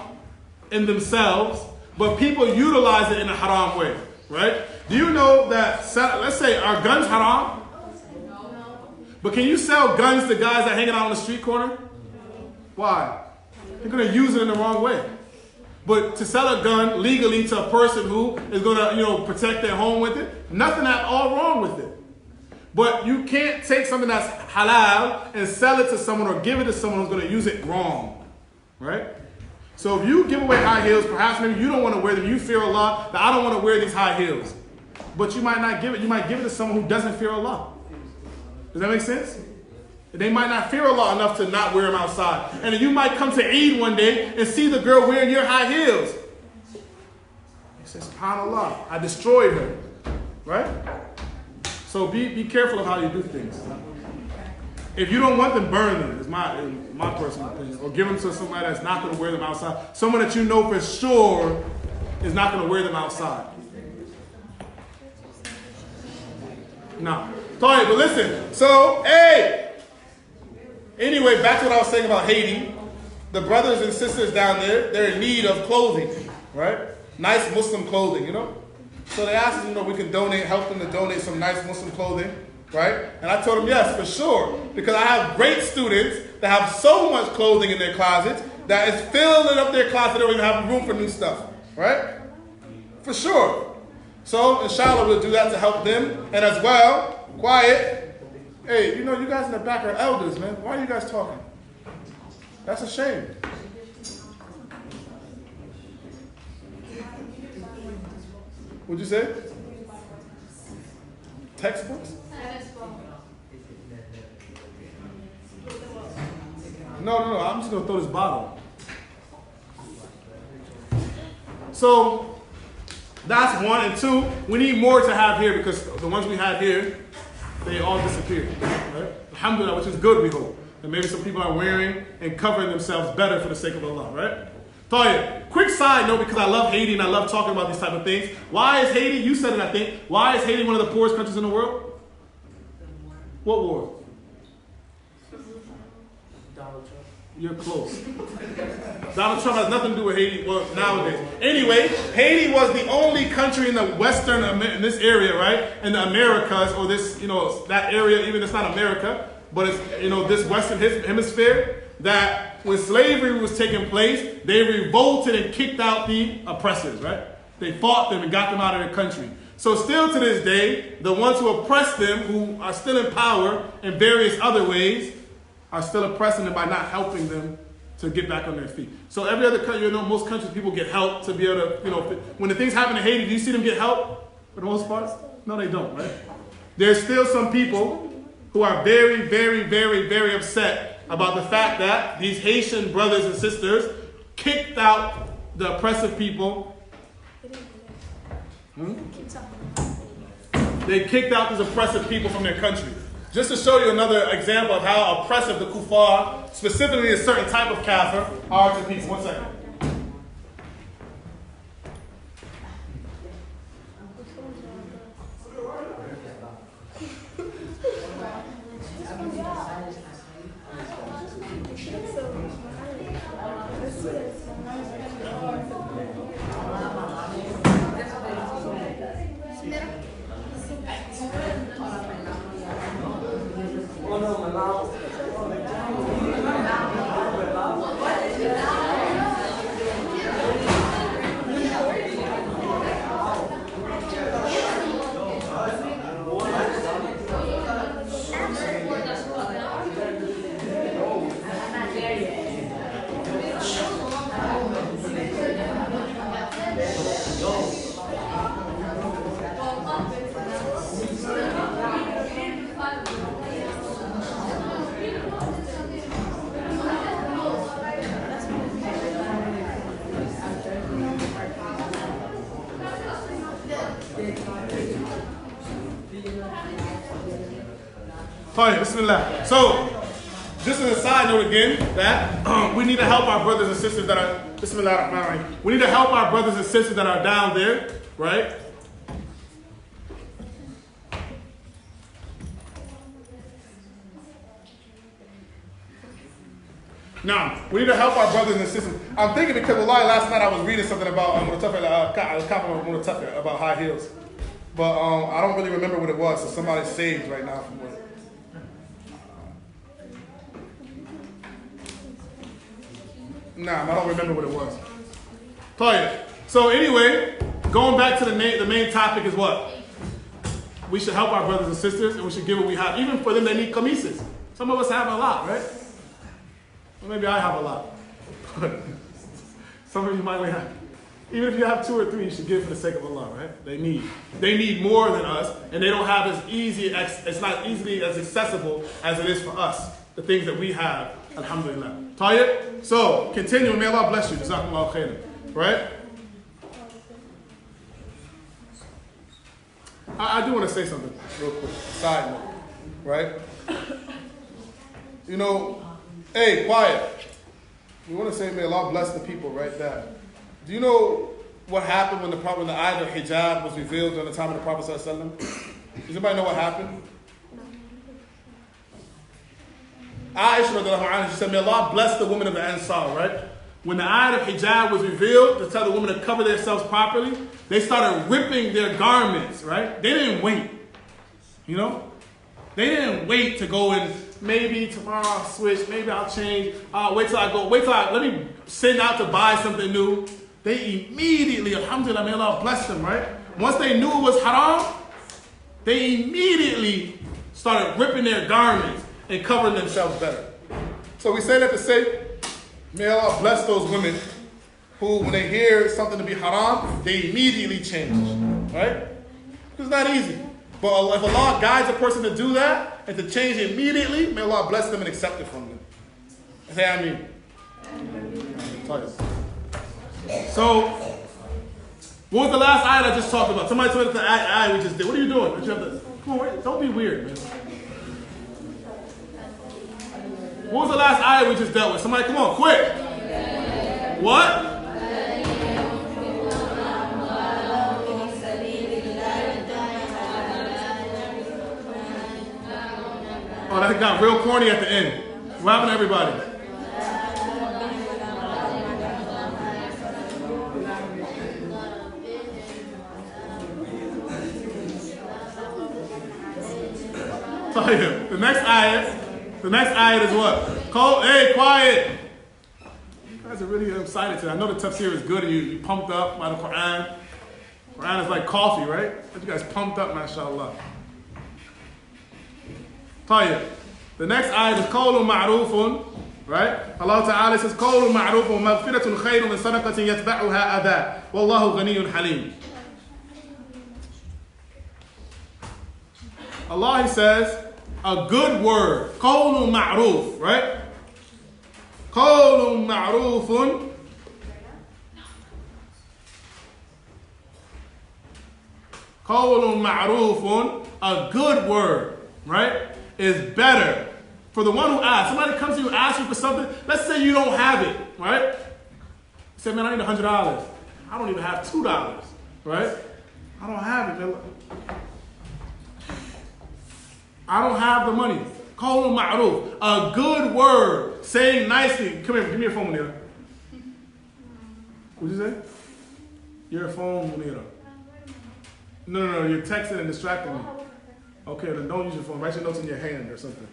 in themselves, but people utilize it in a haram way, right? Do you know that, let's say, are guns haram? But can you sell guns to guys that are hanging out on the street corner? Why? They're going to use it in the wrong way. But to sell a gun legally to a person who is going to, protect their home with it, nothing at all wrong with it. But you can't take something that's halal and sell it to someone or give it to someone who's going to use it wrong, right? So if you give away high heels, perhaps maybe you don't want to wear them. You fear Allah, that I don't want to wear these high heels. But you might not give it. You might give it to someone who doesn't fear Allah. Does that make sense? They might not fear Allah enough to not wear them outside. And then you might come to Eid one day and see the girl wearing your high heels. You say, SubhanAllah, I destroyed her. Right? So be careful of how you do things. If you don't want them, burn them, is my personal opinion. Or give them to somebody that's not going to wear them outside. Someone that you know for sure is not going to wear them outside. No. Sorry, but listen. So, anyway, back to what I was saying about Haiti. The brothers and sisters down there, they're in need of clothing, right? Nice Muslim clothing, So they asked us, we can help them to donate some nice Muslim clothing, right? And I told them, yes, for sure. Because I have great students that have so much clothing in their closets that is filling up their closet. They don't even have room for new stuff, right? For sure. So, inshallah, we'll do that to help them. And as well, quiet. Hey, you guys in the back are elders, man. Why are you guys talking? That's a shame. What'd you say? Textbooks? No. I'm just going to throw this bottle. So, that's one. And two, we need more to have here because the ones we had here, they all disappeared. Right? Alhamdulillah, which is good, we hope. And maybe some people are wearing and covering themselves better for the sake of Allah, right? Tayyip. Quick side note, because I love Haiti and I love talking about these type of things. Why is Haiti, you said it, I think, why is Haiti one of the poorest countries in the world? What war? Donald Trump. You're close. Donald Trump has nothing to do with Haiti, well, nowadays. Anyway, Haiti was the only country in the Western, in this area, right? In the Americas, or this, that area, even it's not America, but it's, this Western hemisphere, that when slavery was taking place, they revolted and kicked out the oppressors, right? They fought them and got them out of their country. So still to this day, the ones who oppress them, who are still in power in various other ways, are still oppressing them by not helping them to get back on their feet. So every other country, most countries, people get help to be able to, when the things happen in Haiti, do you see them get help for the most part? No, they don't, right? There's still some people who are very, very, very, very upset about the fact that these Haitian brothers and sisters kicked out the oppressive people. They kicked out these oppressive people from their country. Just to show you another example of how oppressive the kuffar, specifically a certain type of kafir, are to people. 1 second. Bismillah. So, just as a side note again, that we need to help our brothers and sisters that are, Bismillah, we need to help our brothers and sisters that are down there, right? Now, we need to help our brothers and sisters. I'm thinking because last night I was reading something about about high heels. But I don't really remember what it was, so somebody's saved right now from what. Nah, I don't remember what it was. So anyway, going back to the main topic is what? We should help our brothers and sisters, and we should give what we have, even for them that need qamises. Some of us have a lot, right? Well, maybe I have a lot. Some of you might have. Even if you have 2 or 3, you should give for the sake of Allah, right? They need more than us, and they don't have it's not easily as accessible as it is for us, the things that we have, alhamdulillah. Tayyib? So, continue, may Allah bless you, jazakumullahu khairan, right? I do want to say something real quick, side note, right? You know, hey, quiet. We want to say, may Allah bless the people, right? Do you know what happened when the ayat of hijab was revealed during the time of the Prophet ﷺ? Does anybody know what happened? Aisha, she said, may Allah bless the women of the Ansar, right? When the ayat of hijab was revealed to tell the women to cover themselves properly, they started ripping their garments, right? They didn't wait, you know? They didn't wait to go and maybe tomorrow I'll switch, maybe I'll change, let me send out to buy something new. They immediately, alhamdulillah, may Allah bless them, right? Once they knew it was haram, they immediately started ripping their garments and covering themselves better. So we say that to say, may Allah bless those women who, when they hear something to be haram, they immediately change, right? It's not easy. But if Allah guides a person to do that and to change immediately, may Allah bless them and accept it from them. Say Ameen. So, what was the last ayat I just talked about? Somebody told me the ayat we just did. What are you doing? Come on, don't be weird, man. What was the last ayat we just dealt with? Somebody, come on, quick. What? Oh, that got real corny at the end. What happened to everybody? The next ayat is what? Hey, quiet! You guys are really excited today. I know the Tafseer is good and you pumped up by the Quran. Quran is like coffee, right? But you guys pumped up, mashallah. The next ayat is qawlun ma'rufun, right? Allah Ta'ala says, qawlun ma'rufun wa maghfiratun khayrun min sadaqatin yatba'uha adha. Wallahu ghaniyyun halim. Allah, He says, a good word, qawlun ma'ruf, right? Qawlun ma'rufun. Qawlun ma'rufun, a good word, right, is better for the one who asks. Somebody comes to you and asks you for something. Let's say you don't have it, right? You say, man, I need $100. I don't even have $2, right? I don't have it, man. I don't have the money. Qawlun ma'ruf, a good word, saying nicely. Come here, give me your phone, Munira. What'd you say? Your phone, Munira. No, you're texting and distracting me. Okay, then don't use your phone. Write your notes in your hand or something.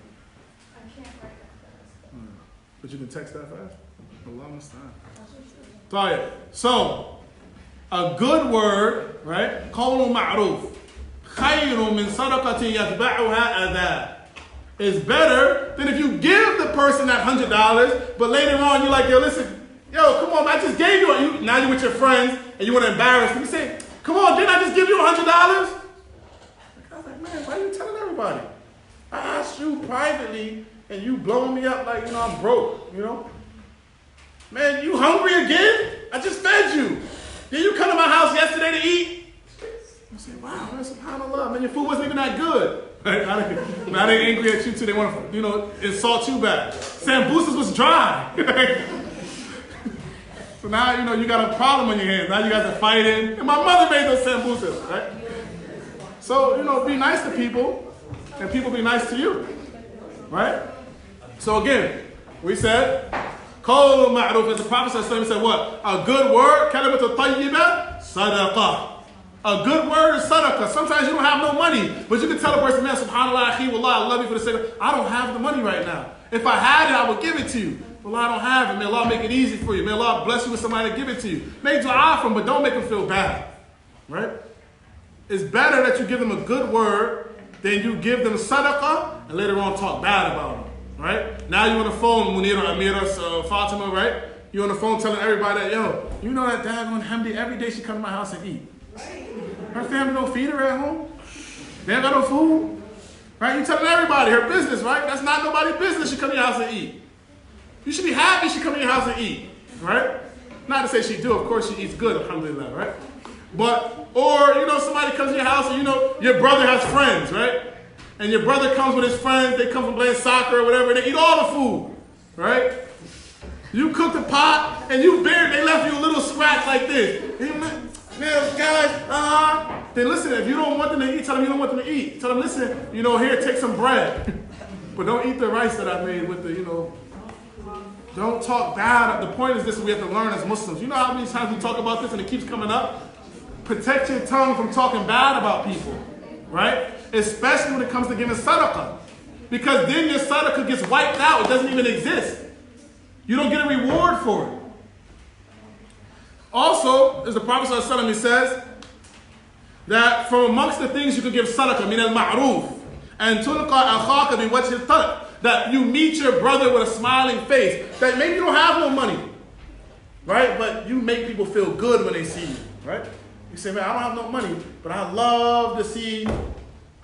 I can't write that fast. But you can text that fast? Allaamah style. So, a good word, right? Qawlun ma'ruf. Khayrun min sadaqatin yatba'uha adha. Is better than if you give the person that $100, but later on you're like, yo, listen, come on, I just gave you, now you're with your friends and you want to embarrass them. You say, come on, didn't I just give you $100? I was like, man, why are you telling everybody? I asked you privately and you blowing me up like, I'm broke, Man, you hungry again? I just fed you. Did you come to my house yesterday to eat? You say, wow, man, subhanAllah, man, your food wasn't even that good. Now they're angry at you too. They want to, insult you back. Sambusas was dry. So now, you got a problem on your hands. Now you guys are fighting. And my mother made those sambusas, right? So, be nice to people, and people be nice to you, right? So again, we said, Qawl ma'ruf, as the Prophet said what? A good word, kalimatu tayyibah, sadaqah. A good word is sadaqah. Sometimes you don't have no money, but you can tell a person, man, subhanallah, akhi, wallah, I love you for the sake of, I don't have the money right now. If I had it, I would give it to you. Wallah, I don't have it. May Allah make it easy for you. May Allah bless you with somebody to give it to you. Make dua for them, but don't make them feel bad. Right? It's better that you give them a good word than you give them sadaqah and later on talk bad about them. Right? Now you're on the phone, Munir or Amira, Fatima, right? You're on the phone telling everybody that, yo, you know that daggone Hamdi, every day she come to my house and eat. Her family don't feed her at home. They ain't got no food. Right? You telling everybody her business, right? That's not nobody's business. She come to your house and eat. You should be happy she come to your house and eat. Right? Not to say she do. Of course she eats good, alhamdulillah, right? But, or, you know, somebody comes to your house and, you know, your brother has friends, right? And your brother comes with his friends. They come from playing soccer or whatever. And they eat all the food. Right? You cooked the pot and they left you a little scratch like this. Man, guys, then listen, if you don't want them to eat, tell them you don't want them to eat. Tell them, listen, you know, here, take some bread. But don't eat the rice that I made with the, you know, don't talk bad. The point is this, we have to learn as Muslims. You know how many times we talk about this and it keeps coming up? Protect your tongue from talking bad about people, right? Especially when it comes to giving sadaqah. Because then your sadaqah gets wiped out. It doesn't even exist. You don't get a reward for it. Also, as the Prophet ﷺ says, that from amongst the things you can give sadaqah, min al-ma'ruf, and tulqa akhaka bi wajhi al-talq, that you meet your brother with a smiling face, that maybe you don't have no money, right? But you make people feel good when they see you, right? You say, man, I don't have no money, but I love to see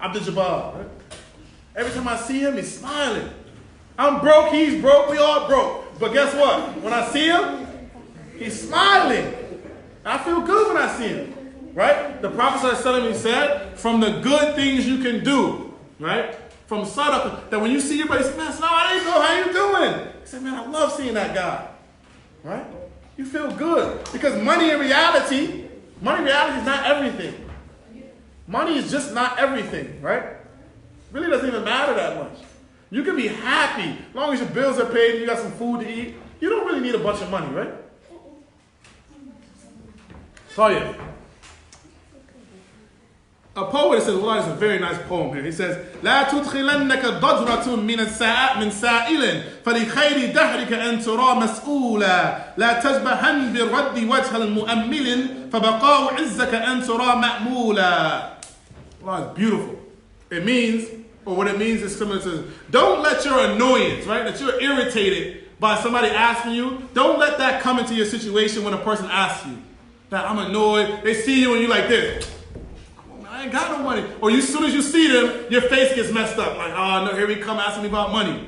Abdul Jabbar, right? Every time I see him, he's smiling. I'm broke, he's broke, we all broke. But guess what? When I see him, he's smiling. I feel good when I see him, right? The Prophet ﷺ said, from the good things you can do, right? From sadaqah, that when you see your buddy, say, man, assalamu alaikum, how you doing? He said, man, I love seeing that guy, right? You feel good. Because money in reality is not everything. Money is just not everything, right? Really doesn't even matter that much. You can be happy as long as your bills are paid and you got some food to eat. You don't really need a bunch of money, right? So yeah. A poet says, well, it's a very nice poem here. He says, لا تدخلنك ضجرة من سائل فلخير دهرك أن ترى مسؤولا لا تشبهن برد وجه المؤمل فبقاء عزك أن ترى مأمولا. Well, it's beautiful. It means, or what it means is similar to, don't let your annoyance, right, that you're irritated by somebody asking you, don't let that come into your situation when a person asks you. That I'm annoyed, they see you and you like this. I ain't got no money. Or as soon as you see them, your face gets messed up. Like, oh no, here we come asking me about money.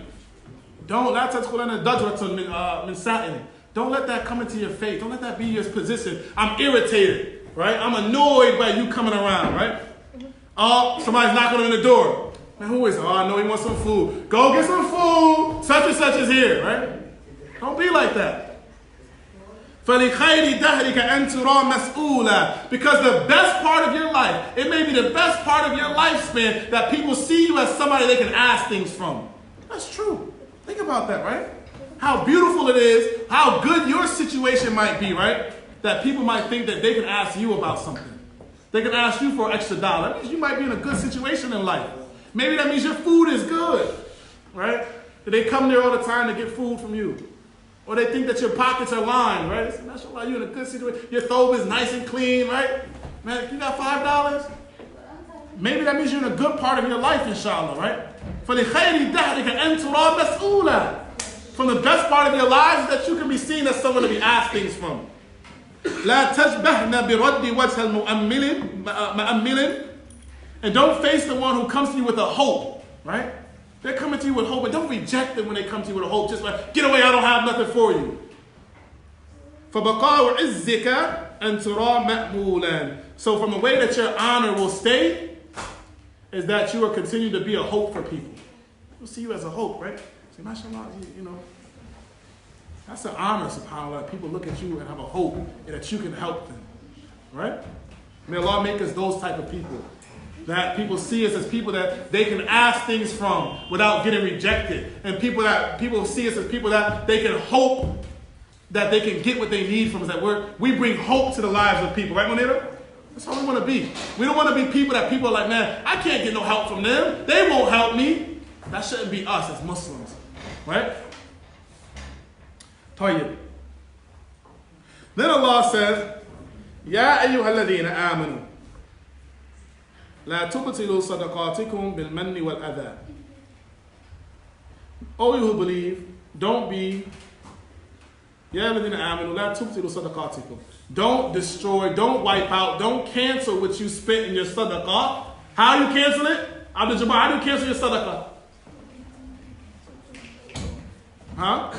Don't let that come into your face. Don't let that be your position. I'm irritated, right? I'm annoyed by you coming around, right? Oh, somebody's knocking on the door. Man, who is it? Oh, I know he wants some food. Go get some food. Such and such is here, right? Don't be like that. فَلِخَيْرِ دَهْرِكَ أَن تُرَى مَسْئُولًا. Because the best part of your life, it may be the best part of your lifespan that people see you as somebody they can ask things from. That's true. Think about that, right? How beautiful it is, how good your situation might be, right? That people might think that they can ask you about something. They can ask you for an extra dollar. That means you might be in a good situation in life. Maybe that means your food is good, right? That they come there all the time to get food from you. Or they think that your pockets are lined, right? They say, mashallah, you're in a good situation. Your thobe is nice and clean, right? Man, you got $5? Maybe that means you're in a good part of your life, inshallah, right? فَلِخَيْرِ دَهْرِكَ أَن تُرَى مَسْئُولًا. From the best part of your lives that you can be seen as someone to be asked things from. لَا تَشْبَهْنَ بِرَدِّ وَجْهَ الْمُؤَمِّلٍ. And don't face the one who comes to you with a hope, right? They're coming to you with hope, and don't reject them when they come to you with a hope. Just like, get away, I don't have nothing for you. فَبَقَاءُ عِزِّكَ أَن تُرَى مَأْمُولًا. So from the way that your honor will stay, is that you will continue to be a hope for people. People see you as a hope, right? Say, mashallah, you know. That's an honor, subhanAllah. People look at you and have a hope and that you can help them, right? May Allah make us those type of people. That people see us as people that they can ask things from without getting rejected. And people see us as people that they can hope that they can get what they need from us. That we bring hope to the lives of people. Right, Moneta? That's how we want to be. We don't want to be people that people are like, man, I can't get no help from them. They won't help me. That shouldn't be us as Muslims. Right? طيب. Then Allah says, يا أيها الذين آمنوا لا تبطلوا صدقاتكم بالمن والأذى. O you who believe, don't be يا الذين آمنوا لا تبطلوا صدقاتكم. Don't destroy, don't wipe out, don't cancel what you spent in your sadaqah. How you cancel it? Abdul Jabbar, how do you cancel your sadaqah? Huh?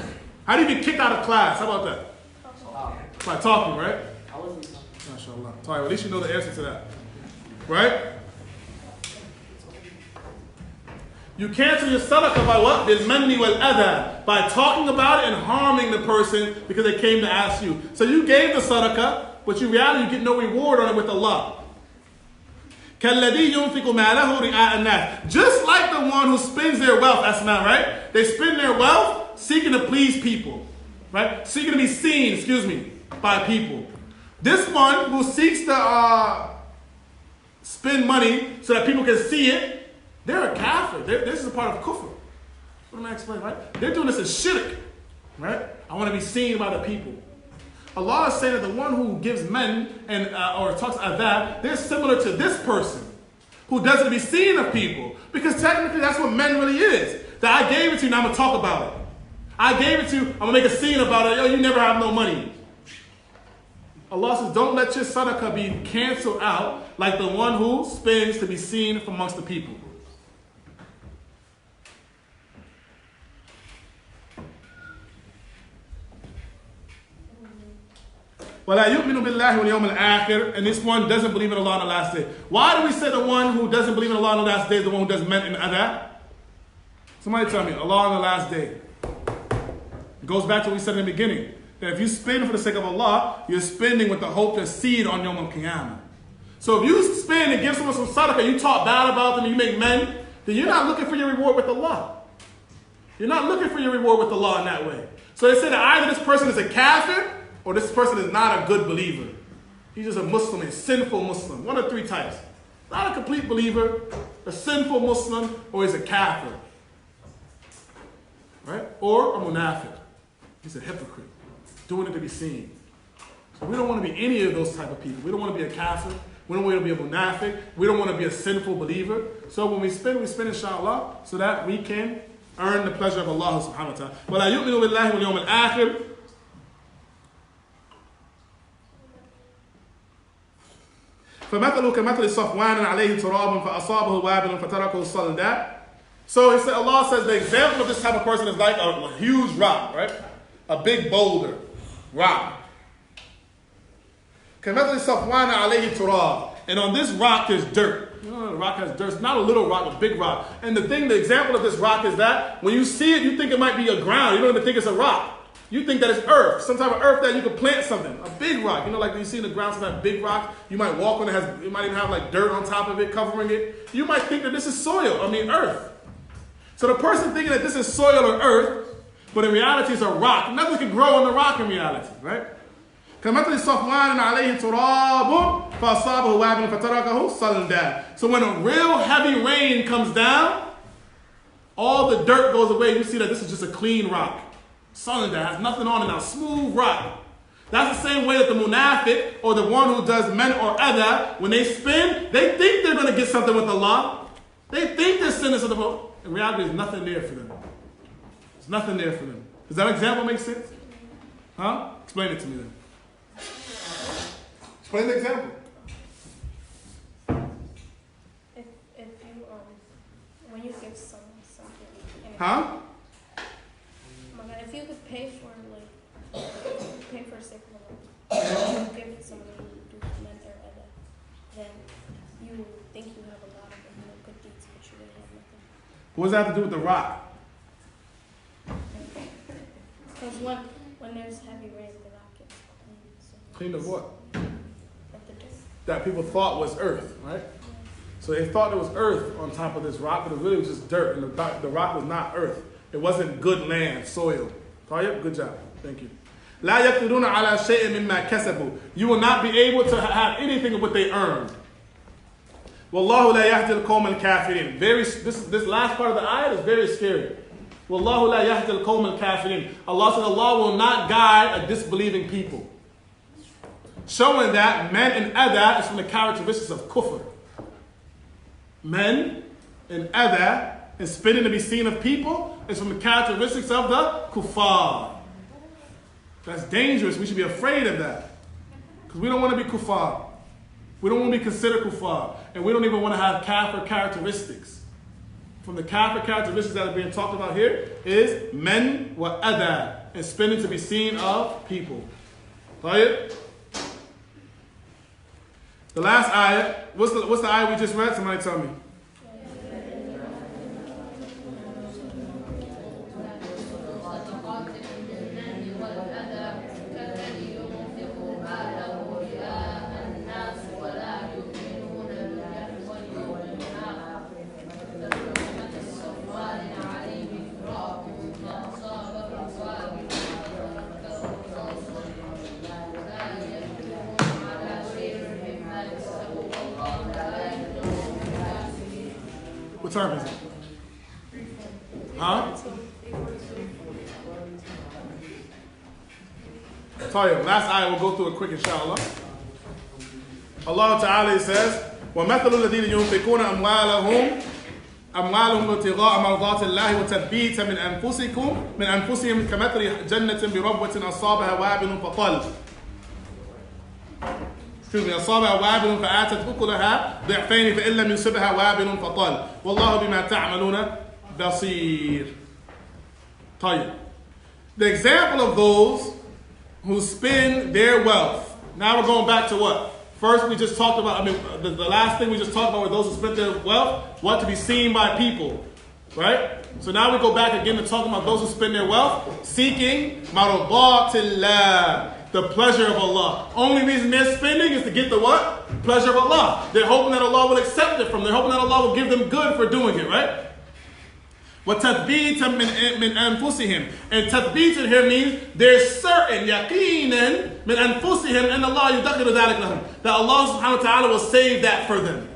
How do you get kicked out of class? How about that? By talking, right? I wasn't talking. MashaAllah. Well, at least you know the answer to that. Right? You cancel your sadaqah by what? Bil manni wal adha. By talking about it and harming the person because they came to ask you. So you gave the sadaqah, but you reality you get no reward on it with Allah. كَالَّذِي يُنْفِقُ مَالَهُ رِئَاءَ النَّاسِ. Just like the one who spends their wealth, that's not right. They spend their wealth seeking to please people. Right? Seeking to be seen, by people. This one who seeks to spend money so that people can see it, they're a kafir. This is a part of kufr. What am I explaining, right? They're doing this as shirk, right? I want to be seen by the people. Allah is saying that the one who gives men and or talks adab, they're similar to this person who doesn't be seen of people. Because technically that's what men really is. That I gave it to you, now I'm going to talk about it. I gave it to you, I'm going to make a scene about it. Yo, you never have no money. Allah says, don't let your sadaqah be canceled out like the one who spends to be seen from amongst the people. وَلَا يُؤْمِنُ بِاللَّهِ وَالْيَوْمِ الْآخِرِ. And this one doesn't believe in Allah on the last day. Why do we say the one who doesn't believe in Allah on the last day is the one who does men and adab? Somebody tell me, Allah on the last day. It goes back to what we said in the beginning. That if you spend for the sake of Allah, you're spending with the hope to seed on Yawm al-Qiyamah. So if you spend and give someone some sadaqah, you talk bad about them, and you make men, then you're not looking for your reward with Allah. You're not looking for your reward with Allah in that way. So they say that either this person is a kafir, or this person is not a good believer. He's just a Muslim, a sinful Muslim. One of three types. Not a complete believer, a sinful Muslim, or he's a kafir. Right? Or a munafiq. He's a hypocrite. Doing it to be seen. So we don't want to be any of those type of people. We don't want to be a kafir. We don't want to be a munafiq. We don't want to be a sinful believer. So when we spend inshallah, so that we can earn the pleasure of Allah subhanahu wa ta'ala. وَلَا يُؤْمِنُ بِاللَّهِ وَالْيَوْمِ الْآخِرِ. فَمَثَلُ كَمَثَلِ صَفْوَانٍ عَلَيْهِ تُرَابٌ فَأَصَابَهُ وَابِلٌ فَتَرَكَهُ صَلْدًا. So Allah says the example of this type of person is like a huge rock, right? A big boulder, rock. كَمَثَلِ صَفْوَانٍ عَلَيْهِ تُرَابٌ. And on this rock there's dirt. You know, the rock has dirt. It's not a little rock, a big rock. And the example of this rock is that when you see it, you think it might be a ground. You don't even think it's a rock. You think that it's earth, some type of earth that you could plant something. A big rock. You know, like you see in the ground, sometimes big rock. You might walk on it, it might even have like dirt on top of it, covering it. You might think that this is earth. So the person thinking that this is soil or earth, but in reality it's a rock. Nothing can grow on the rock in reality, right? كَمَثَلِ صَفْوَانٍ عَلَيْهِ تُرَابٌ فَأَصَابَهُ وَابِلٌ فَتَرَكَهُ صَلْدًا. So when a real heavy rain comes down, all the dirt goes away. You see that this is just a clean rock. Something that has nothing on it now, smooth rock. That's the same way that the munafiq, or the one who does men or adab, when they spend, they think they're going to get something with Allah. They think they're sinners of the world. In reality, there's nothing there for them. There's nothing there for them. Does that example make sense? Huh? Explain it to me then. Explain the example. If you when you give someone something, Huh? If you could pay for a sick woman, give it to someone who do men or other, then you think you have a lot of good deeds, but you really have nothing. What does that have to do with the rock? Because when there's heavy rain, the rock gets clean. So Clean of what? of the dirt. That people thought was earth, right? So they thought there was earth on top of this rock, but it really was just dirt, and the rock was not earth. It wasn't good land, soil. Tayyib, good job. Thank you. لا يقدرون على شيء مما كسبوا. You will not be able to have anything of what they earned. Wallahu la yahdi al-qawm al-kafirin. This last part of the ayat is very scary. Wallahu la yahdi al-qawm al-kafirin. Allah says Allah will not guide a disbelieving people. Showing that men and adha is from the characteristics of kufr. Men and adha and spitting to be seen of people is from the characteristics of the kuffar. That's dangerous. We should be afraid of that. Because we don't want to be kuffar. We don't want to be considered kuffar. And we don't even want to have kafir characteristics. From the kafir characteristics that are being talked about here is men wa adha and spitting to be seen of people. Right? The last ayah, what's the ayah we just read? Somebody tell me. What term is it? Huh? Sorry, last ayah, we'll go through it quick, inshallah. Allah Ta'ala says, وَمَثَلُ الَّذِينَ يُنْفِقُونَ أَمْوَالَهُمْ ابْتِغَاءَ مَرْضَاتِ اللَّهِ وَتَثْبِيتًا مِنْ أَنفُسِهِمْ كَمَثَلِ جَنَّةٍ بِرَبْوَةٍ أَصَابَهَا وَابِلٌ فَطَلَّ أصابها وابل فآتت أكلها ضعفين فإن لم يصبها وابل فطل والله بما تعملون بصير. طيب. The example of those who spend their wealth. Now we're going back to what? First we just talked about, the last thing we just talked about were those who spent their wealth, what to be seen by people. Right? So now we go back again to talking about those who spend their wealth seeking maradatillah, the pleasure of Allah. Only reason they're spending is to get the what? Pleasure of Allah. They're hoping that Allah will accept it from them. They're hoping that Allah will give them good for doing it, right? وَتَثْبِيتًا مِنْ أَنفُسِهِمْ. And tathbeet here means they're certain, يَقِينًا مِنْ أَنفُسِهِمْ أَنَّ اللَّهَ يُدَخِّرُ ذَلِكَ لَهُمْ. That Allah subhanahu wa ta'ala will save that for them.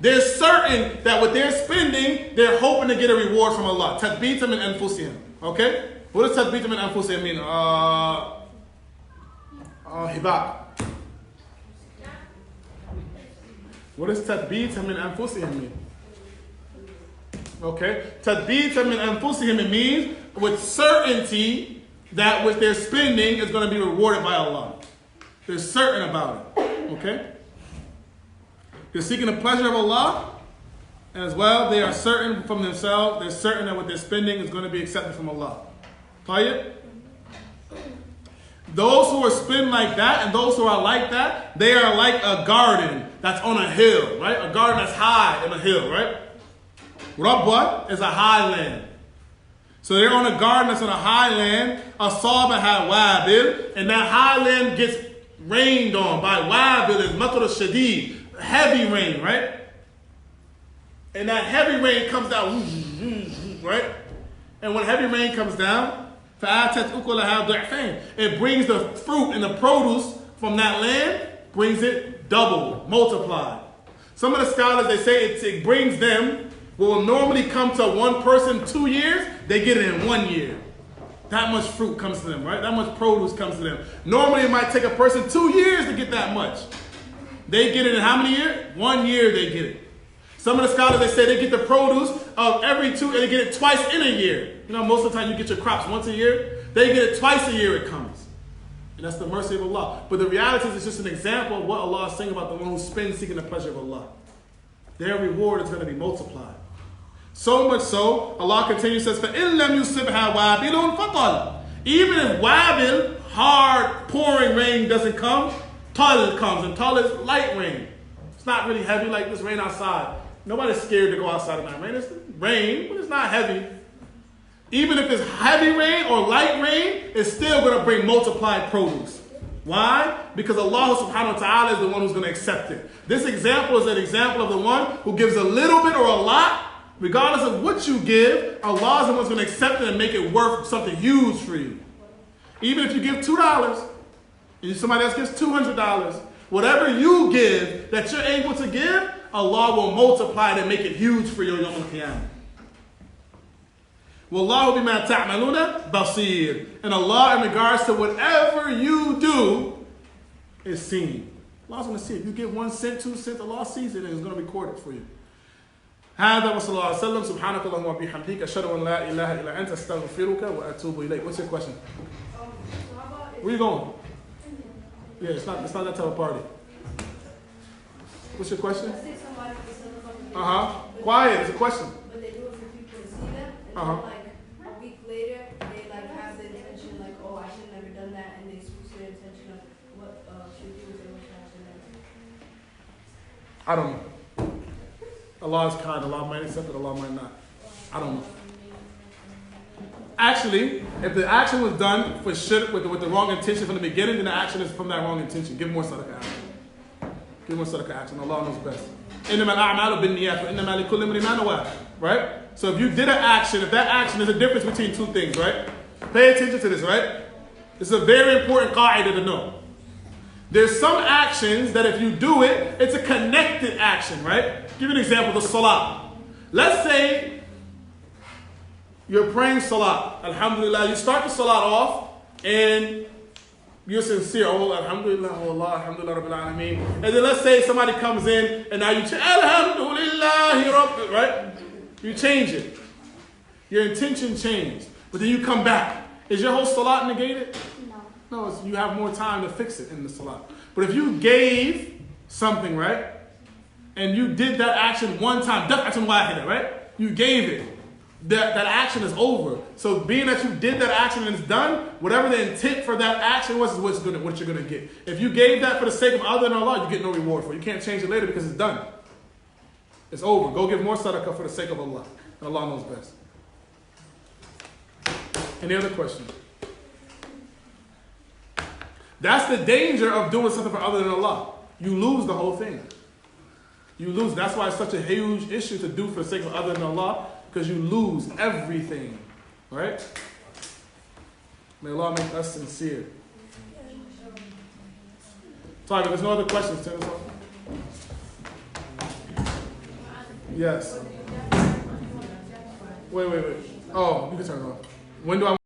They're certain that what they're spending, they're hoping to get a reward from Allah. Tathbeetًا مِنْ أَنفُسِهِمْ. Okay? What does tathbeetًا مِنْ أَنفُسِهِمْ mean? Hibak. What does tathbeetًا مِنْ أَنفُسِهِمْ mean? Okay? Tathbeetًا مِنْ أَنفُسِهِمْ, it means with certainty that what they're spending is going to be rewarded by Allah. They're certain about it. Okay? They're seeking the pleasure of Allah, and as well, they are certain from themselves, they're certain that what they're spending is going to be accepted from Allah. Tayyib? Those who are spend like that and those who are like that, they are like a garden that's on a hill, right? A garden that's high on a hill, right? Rabwa is a highland. So they're on a garden that's on a highland, asabaha wabil, and that highland gets rained on by wabil, is matar shadid, heavy rain, right? And that heavy rain comes down, right? And when heavy rain comes down, it brings the fruit and the produce from that land, brings it double, multiplied. Some of the scholars, they say it brings them what will normally come to one person 2 years, they get it in 1 year. That much fruit comes to them, right? That much produce comes to them. Normally it might take a person 2 years to get that much. They get it in how many years? 1 year they get it. Some of the scholars, they say they get the produce of every 2, and they get it twice in a year. You know, most of the time you get your crops once a year. They get it twice a year it comes. And that's the mercy of Allah. But the reality is it's just an example of what Allah is saying about the one who spends seeking the pleasure of Allah. Their reward is going to be multiplied. So much so, Allah continues, says, فَإِن لَمْ يُصِبْهَا وَابِلٌ فَطَلْ. Even if wabil, hard pouring rain doesn't come, tal comes. And tal is light rain. It's not really heavy like this rain outside. Nobody's scared to go outside in that rain. It's rain, but it's not heavy. Even if it's heavy rain or light rain, it's still going to bring multiplied produce. Why? Because Allah subhanahu wa ta'ala is the one who's going to accept it. This example is an example of the one who gives a little bit or a lot. Regardless of what you give, Allah is the one who's going to accept it and make it worth something huge for you. Even if you give $2 and somebody else gives $200, whatever you give that you're able to give, Allah will multiply it and make it huge for you on Qiyamah. Wallahu bima ta'maluna basir. And Allah, in regards to whatever you do, is seen. Allah's going to see it. You give 1 cent, 2 cents, Allah sees it and is going to record it for you. هذا وصلى الله عليه وسلم سبحانك اللهم وبحمدك أشهد أن لا إله إلا أنت أستغفرك وأتوب إليك. What's your question? Where you going? Yeah, it's not that type of party. What's your question? Quiet. It's a question. But they do it for people to see them. And then like a week later, they like have the intention like, oh, I should have never done that, and they switch their intention of what should do with their intention. I don't know. Allah is kind. Allah might accept it. Allah might not. I don't know. Actually, if the action was done for shirk with the wrong intention from the beginning, then the action is from that wrong intention. Give more sadaqah action. Give more sadaqah action. Allah knows best. إِنَّمَا الْأَعْمَالُ بِالنِّيَّاتِ وَإِنَّمَا لِكُلِّ امْرِئٍ مَا نَوَىٰ. Right? So if you did an action, if that action, there's a difference between two things, right? Pay attention to this, right? This is a very important qa'idah to know. There's some actions that if you do it, it's a connected action, right? Give you an example, the salah. Let's say you're praying salah. Alhamdulillah, you start the salah off and you're sincere. Oh, alhamdulillah, oh Allah, alhamdulillah, rabbil alameen. And then let's say somebody comes in and now you change, alhamdulillah, rabbil, right? You change it. Your intention changed. But then you come back. Is your whole salat negated? No. No, you have more time to fix it in the salah. But if you gave something, right? And you did that action one time, daf'atun wahida, right? You gave it. That action is over. So being that you did that action and it's done, whatever the intent for that action was is what you're going to get. If you gave that for the sake of other than Allah, you get no reward for it. You can't change it later because it's done. It's over. Go give more sadaqah for the sake of Allah. And Allah knows best. Any other questions? That's the danger of doing something for other than Allah. You lose the whole thing. You lose. That's why it's such a huge issue to do for the sake of other than Allah, because you lose everything. Right? May Allah make us sincere. Sorry, but there's no other questions. Turn this off. Yes. Wait. Oh, you can turn it off. When do I